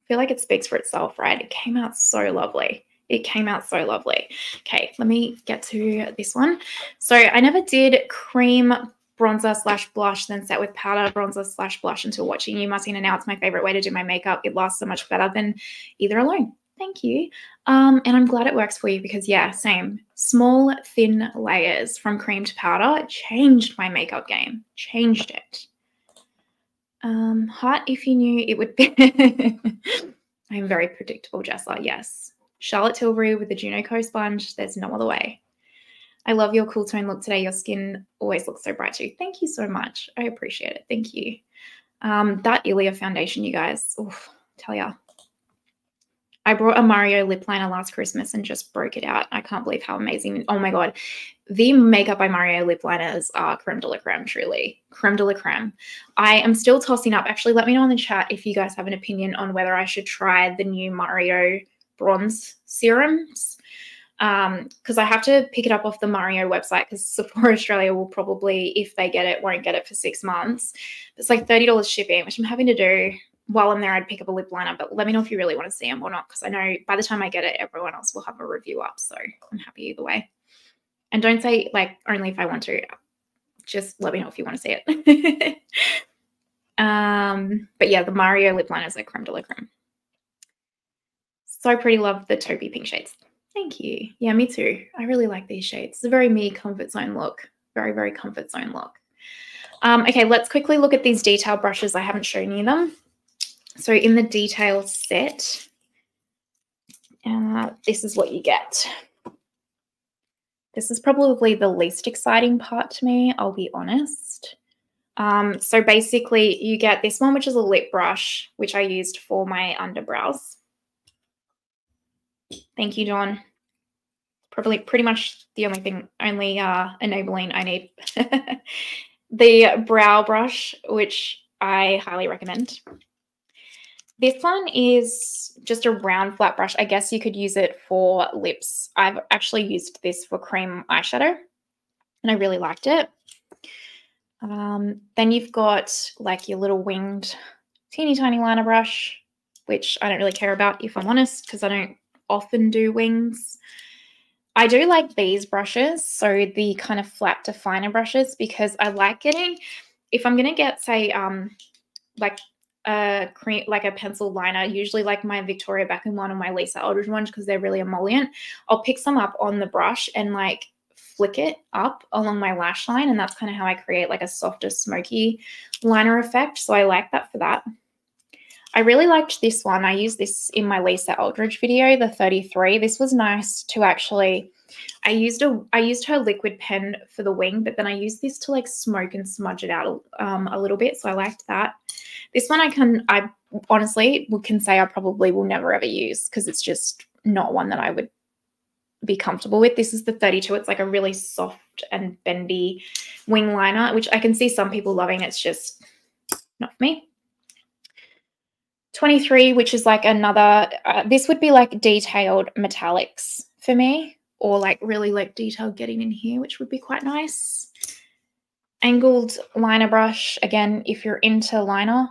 feel like it speaks for itself, right? It came out so lovely. It came out so lovely. Okay, let me get to this one. So I never did cream bronzer / blush, then set with powder bronzer / blush until watching you, Martina. Now it's my favorite way to do my makeup. It lasts so much better than either alone. Thank you. And I'm glad it works for you because, yeah, same. Small, thin layers from cream to powder changed my makeup game. Changed it. Heart, if you knew it would be. I'm very predictable, Jessa. Yes. Charlotte Tilbury with the Juno Co sponge. There's no other way. I love your cool tone look today. Your skin always looks so bright too. Thank you so much. I appreciate it. Thank you. That Ilia foundation, you guys. Oof, tell ya. I brought a Mario lip liner last Christmas and just broke it out. I can't believe how amazing. Oh my God. The Makeup by Mario lip liners are creme de la creme, truly. Creme de la creme. I am still tossing up. Actually, let me know in the chat if you guys have an opinion on whether I should try the new Mario bronze serums. Because I have to pick it up off the Mario website because Sephora Australia will probably, if they get it, won't get it for 6 months. It's like $30 shipping, which I'm having to do. While I'm there, I'd pick up a lip liner, but let me know if you really want to see them or not, because I know by the time I get it, everyone else will have a review up, so I'm happy either way. And don't say, like, only if I want to. Just let me know if you want to see it. But yeah, the Mario lip liners are creme de la creme. So pretty. Love the taupey pink shades. Thank you. Yeah, me too. I really like these shades. It's a very me comfort zone look. Very, very comfort zone look. Okay, let's quickly look at these detail brushes. I haven't shown you them. So in the detail set, this is what you get. This is probably the least exciting part to me, I'll be honest. So basically you get this one, which is a lip brush, which I used for my underbrows. Thank you, Dawn. Probably pretty much the only enabling I need. The brow brush, which I highly recommend. This one is just a round flat brush. I guess you could use it for lips. I've actually used this for cream eyeshadow and I really liked it. Then you've got like your little winged teeny tiny liner brush, which I don't really care about if I'm honest, because I don't often do wings. I do like these brushes, so the kind of flat definer brushes, because I like getting, if I'm going to get, say, like a cream, like a pencil liner, usually like my Victoria Beckham one or my Lisa Aldridge one, because they're really emollient, I'll pick some up on the brush and like flick it up along my lash line, and that's kind of how I create like a softer, smoky liner effect. So I like that for that. I really liked this one. I used this in my Lisa Eldridge video, the 33. This was nice to actually, I used her liquid pen for the wing, but then I used this to like smoke and smudge it out a little bit. So I liked that. This one I honestly can say I probably will never ever use because it's just not one that I would be comfortable with. This is the 32. It's like a really soft and bendy wing liner, which I can see some people loving. It's just not for me. 23, which is like another, this would be like detailed metallics for me, or like really like detailed getting in here, which would be quite nice. Angled liner brush. Again, if you're into liner,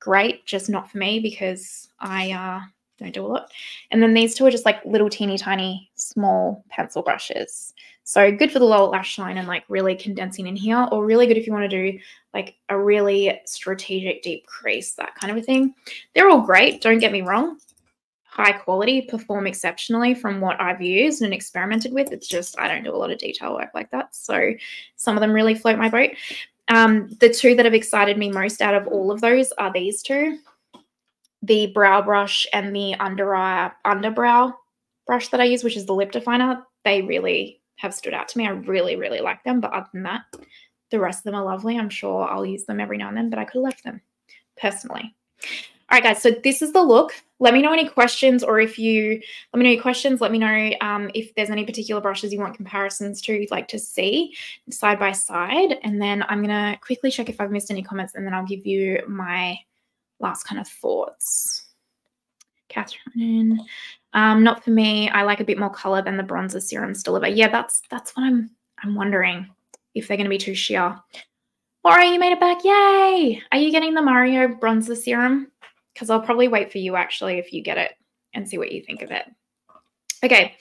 great, just not for me because I don't do a lot. And then these two are just like little teeny tiny small pencil brushes. So good for the lower lash line and like really condensing in here, or really good if you want to do like a really strategic deep crease, that kind of a thing. They're all great, don't get me wrong. High quality, perform exceptionally from what I've used and experimented with. It's just I don't do a lot of detail work like that. So some of them really float my boat. The two that have excited me most out of all of those are these two. The brow brush and the underbrow brush that I use, which is the lip definer. They really have stood out to me. I really, really like them. But other than that, the rest of them are lovely. I'm sure I'll use them every now and then, but I could have left them personally. All right, guys, so this is the look. Let me know any questions, or if you, let me know your questions. Let me know if there's any particular brushes you want comparisons to, you'd like to see side by side. And then I'm going to quickly check if I've missed any comments, and then I'll give you my last kind of thoughts. Catherine, not for me. I like a bit more color than the bronzer serums deliver. Yeah, that's what I'm wondering, if they're going to be too sheer. Laura, you made it back. Yay! Are you getting the Mario bronzer serum? Because I'll probably wait for you actually if you get it and see what you think of it. Okay,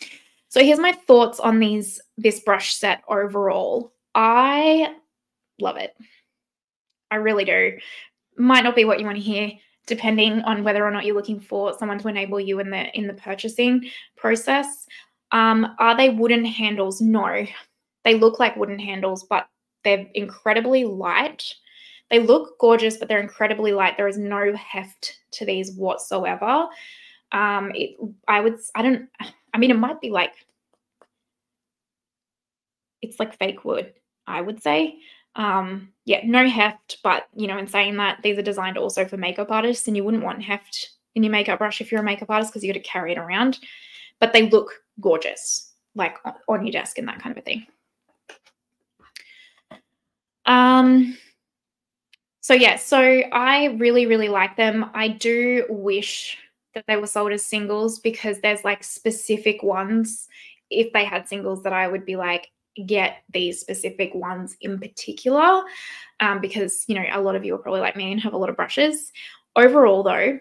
so here's my thoughts on this brush set overall. I love it. I really do. Might not be what you want to hear, depending on whether or not you're looking for someone to enable you in the purchasing process. Are they wooden handles? No. They look like wooden handles, but they're incredibly light. They look gorgeous, but they're incredibly light. There is no heft to these whatsoever. I mean, it might be like, it's like fake wood, I would say. Yeah, no heft, but you know, in saying that, these are designed also for makeup artists, and you wouldn't want heft in your makeup brush if you're a makeup artist because you got to carry it around. But they look gorgeous, like on your desk and that kind of a thing. So yeah, so I really, really like them. I do wish that they were sold as singles, because there's like specific ones, if they had singles, that I would be like, get these specific ones in particular, because, you know, a lot of you are probably like me and have a lot of brushes. Overall though,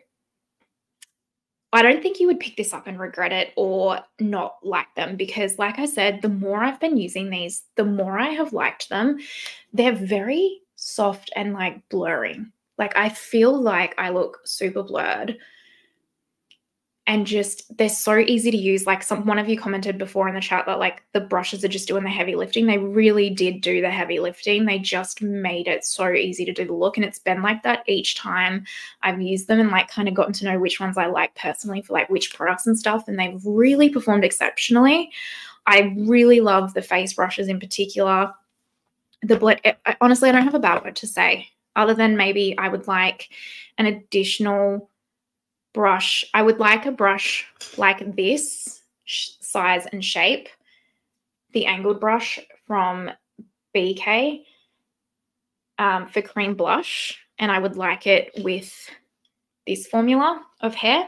I don't think you would pick this up and regret it or not like them, because like I said, the more I've been using these, the more I have liked them. They're very soft and like blurring. Like I feel like I look super blurred, and just they're so easy to use. Like one of you commented before in the chat that like the brushes are just doing the heavy lifting. They really did do the heavy lifting. They just made it so easy to do the look, and it's been like that each time I've used them, and like kind of gotten to know which ones I like personally for like which products and stuff, and they've really performed exceptionally. I really love the face brushes in particular. Honestly, I don't have a bad word to say, other than maybe I would like an additional brush. I would like a brush like this size and shape, the angled brush from BK for cream blush, and I would like it with this formula of hair,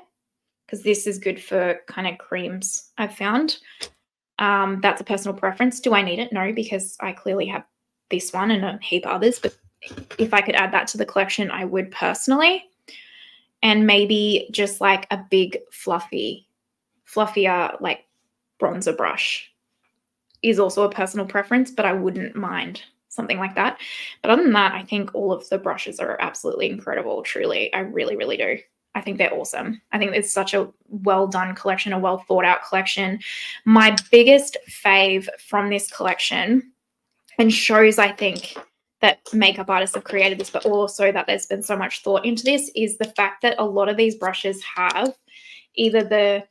because this is good for kind of creams, I've found. That's a personal preference. Do I need it? No, because I clearly have this one and a heap of others, but if I could add that to the collection, I would personally. And maybe just like a big fluffier like bronzer brush is also a personal preference, but I wouldn't mind something like that. But other than that, I think all of the brushes are absolutely incredible. Truly, I really, really do. I think they're awesome. I think it's such a well-done collection, a well-thought-out collection. My biggest fave from this collection, and shows, I think, that makeup artists have created this, but also that there's been so much thought into this, is the fact that a lot of these brushes have either the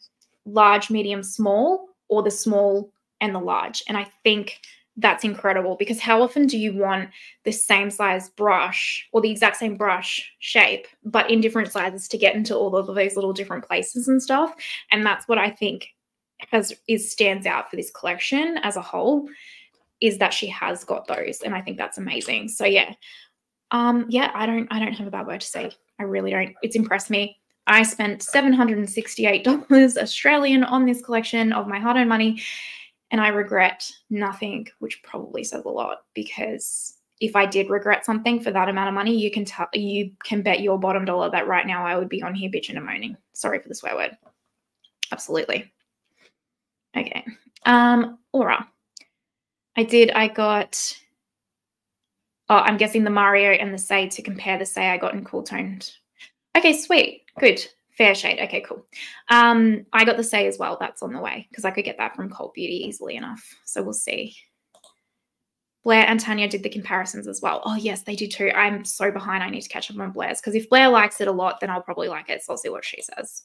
large, medium, small, or the small and the large. And I think that's incredible, because how often do you want the same size brush or the exact same brush shape, but in different sizes to get into all of those little different places and stuff? And that's what I think stands out for this collection as a whole, is that she has got those. And I think that's amazing. So yeah. Yeah, I don't have a bad word to say. I really don't. It's impressed me. I spent $768 Australian on this collection of my hard-earned money, and I regret nothing, which probably says a lot, because if I did regret something for that amount of money, you can bet your bottom dollar that right now I would be on here bitching and moaning. Sorry for the swear word. Absolutely. Okay. Aura. I got, I'm guessing the Mario and the Say to compare the Say I got in Cool Toned. Okay, sweet. Good. Fair shade. Okay, cool. I got the Say as well. That's on the way, because I could get that from Cult Beauty easily enough. So we'll see. Blair and Tanya did the comparisons as well. Oh, yes, they did too. I'm so behind. I need to catch up on Blair's, because if Blair likes it a lot, then I'll probably like it. So I'll see what she says.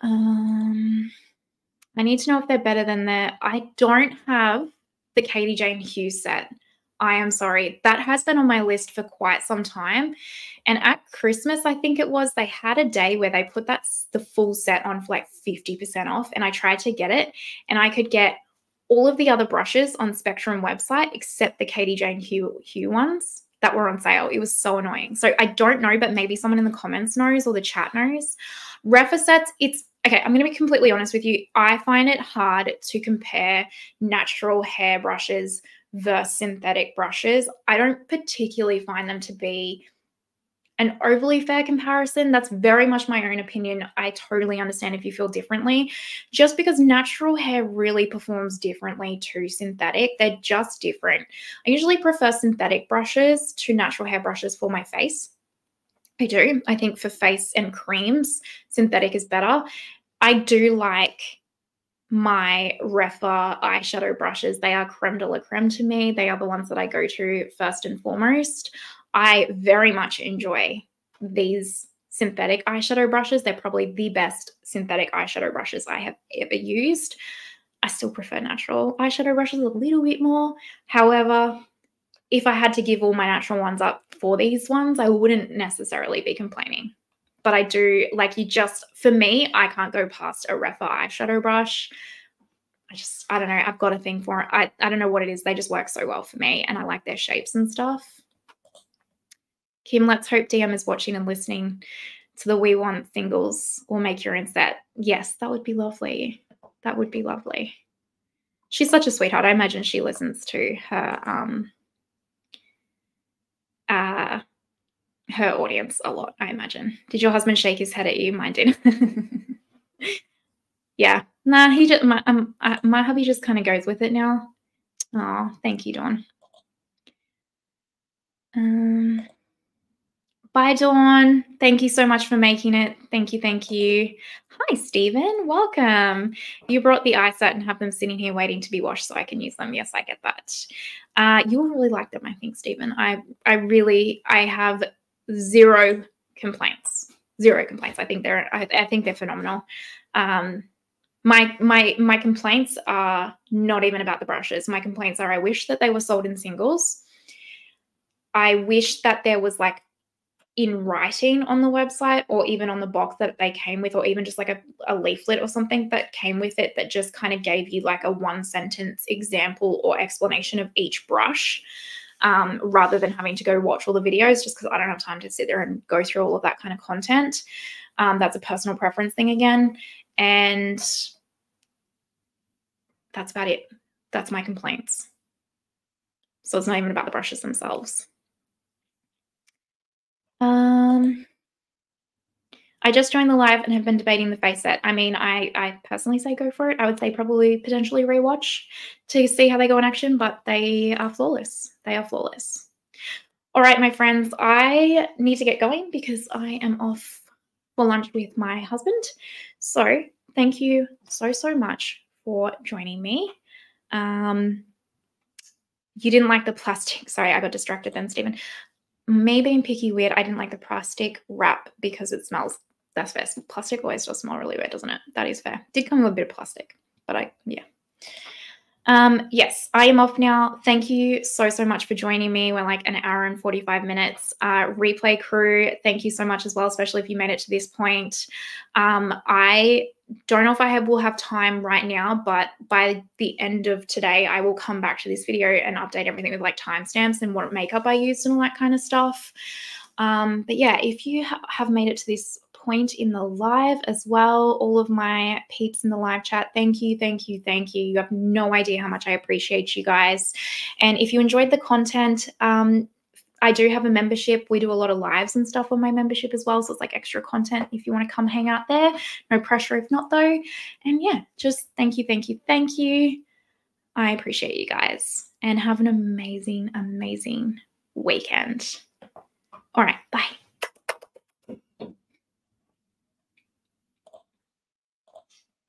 I need to know if they're better than I don't have the Katie Jane Hughes set. I am sorry. That has been on my list for quite some time. And at Christmas, I think it was, they had a day where they put the full set on for like 50% off. And I tried to get it, and I could get all of the other brushes on Spectrum website except the Katie Jane Hugh ones that were on sale. It was so annoying. So I don't know, but maybe someone in the comments knows, or the chat knows. Rephr sets, okay, I'm going to be completely honest with you. I find it hard to compare natural hair brushes versus synthetic brushes. I don't particularly find them to be an overly fair comparison. That's very much my own opinion. I totally understand if you feel differently. Just because natural hair really performs differently to synthetic, they're just different. I usually prefer synthetic brushes to natural hair brushes for my face. I do. I think for face and creams, synthetic is better. I do like my Rephr eyeshadow brushes. They are creme de la creme to me. They are the ones that I go to first and foremost. I very much enjoy these synthetic eyeshadow brushes. They're probably the best synthetic eyeshadow brushes I have ever used. I still prefer natural eyeshadow brushes a little bit more. However, if I had to give all my natural ones up for these ones, I wouldn't necessarily be complaining. But I do, for me, I can't go past a Rephr eyeshadow brush. I don't know. I've got a thing for it. I don't know what it is. They just work so well for me, and I like their shapes and stuff. Kim, let's hope DM is watching and listening to the We Want singles. We'll make your own set. Yes, that would be lovely. That would be lovely. She's such a sweetheart. I imagine she listens to her audience a lot, I imagine. Did your husband shake his head at you? Mine did. Yeah. Nah, he just my hubby just kind of goes with it now. Oh, thank you, Dawn. Bye, Dawn. Thank you so much for making it. Thank you, thank you. Hi, Stephen. Welcome. You brought the eye set and have them sitting here waiting to be washed so I can use them. Yes, I get that. You'll really like them, I think, Stephen. I have zero complaints. Zero complaints. I think they're phenomenal. My complaints are not even about the brushes. My complaints are I wish that they were sold in singles. I wish that there was in writing on the website, or even on the box that they came with, or even just a leaflet or something that came with it that just kind of gave you a 1-sentence example or explanation of each brush, rather than having to go watch all the videos, just because I don't have time to sit there and go through all of that kind of content. That's a personal preference thing again. And that's about it. That's my complaints. So it's not even about the brushes themselves. I just joined the live and have been debating the face set. I mean, I personally say go for it. I would say probably potentially rewatch to see how they go in action, but they are flawless. They are flawless. All right, my friends, I need to get going because I am off for lunch with my husband. So thank you so much for joining me. You didn't like the plastic. Sorry, I got distracted then, Stephen. Me being picky weird, I didn't like the plastic wrap because it smells. That's fair. Plastic always does smell really weird, doesn't it? That is fair. Did come with a bit of plastic, but yeah. Yes, I am off now. Thank you so much for joining me. We're like an hour and 45 minutes. Replay crew, thank you so much as well, especially if you made it to this point. I don't know if I will have time right now, but by the end of today, I will come back to this video and update everything with like timestamps and what makeup I used and all that kind of stuff. But yeah, if you have made it to this point in the live as well, all of my peeps in the live chat, thank you. You have no idea how much I appreciate you guys. And if you enjoyed the content, I do have a membership. We do a lot of lives and stuff on my membership as well, so it's like extra content if you want to come hang out there. No pressure if not though. And yeah, just thank you. I appreciate you guys, and have an amazing weekend. All right, bye.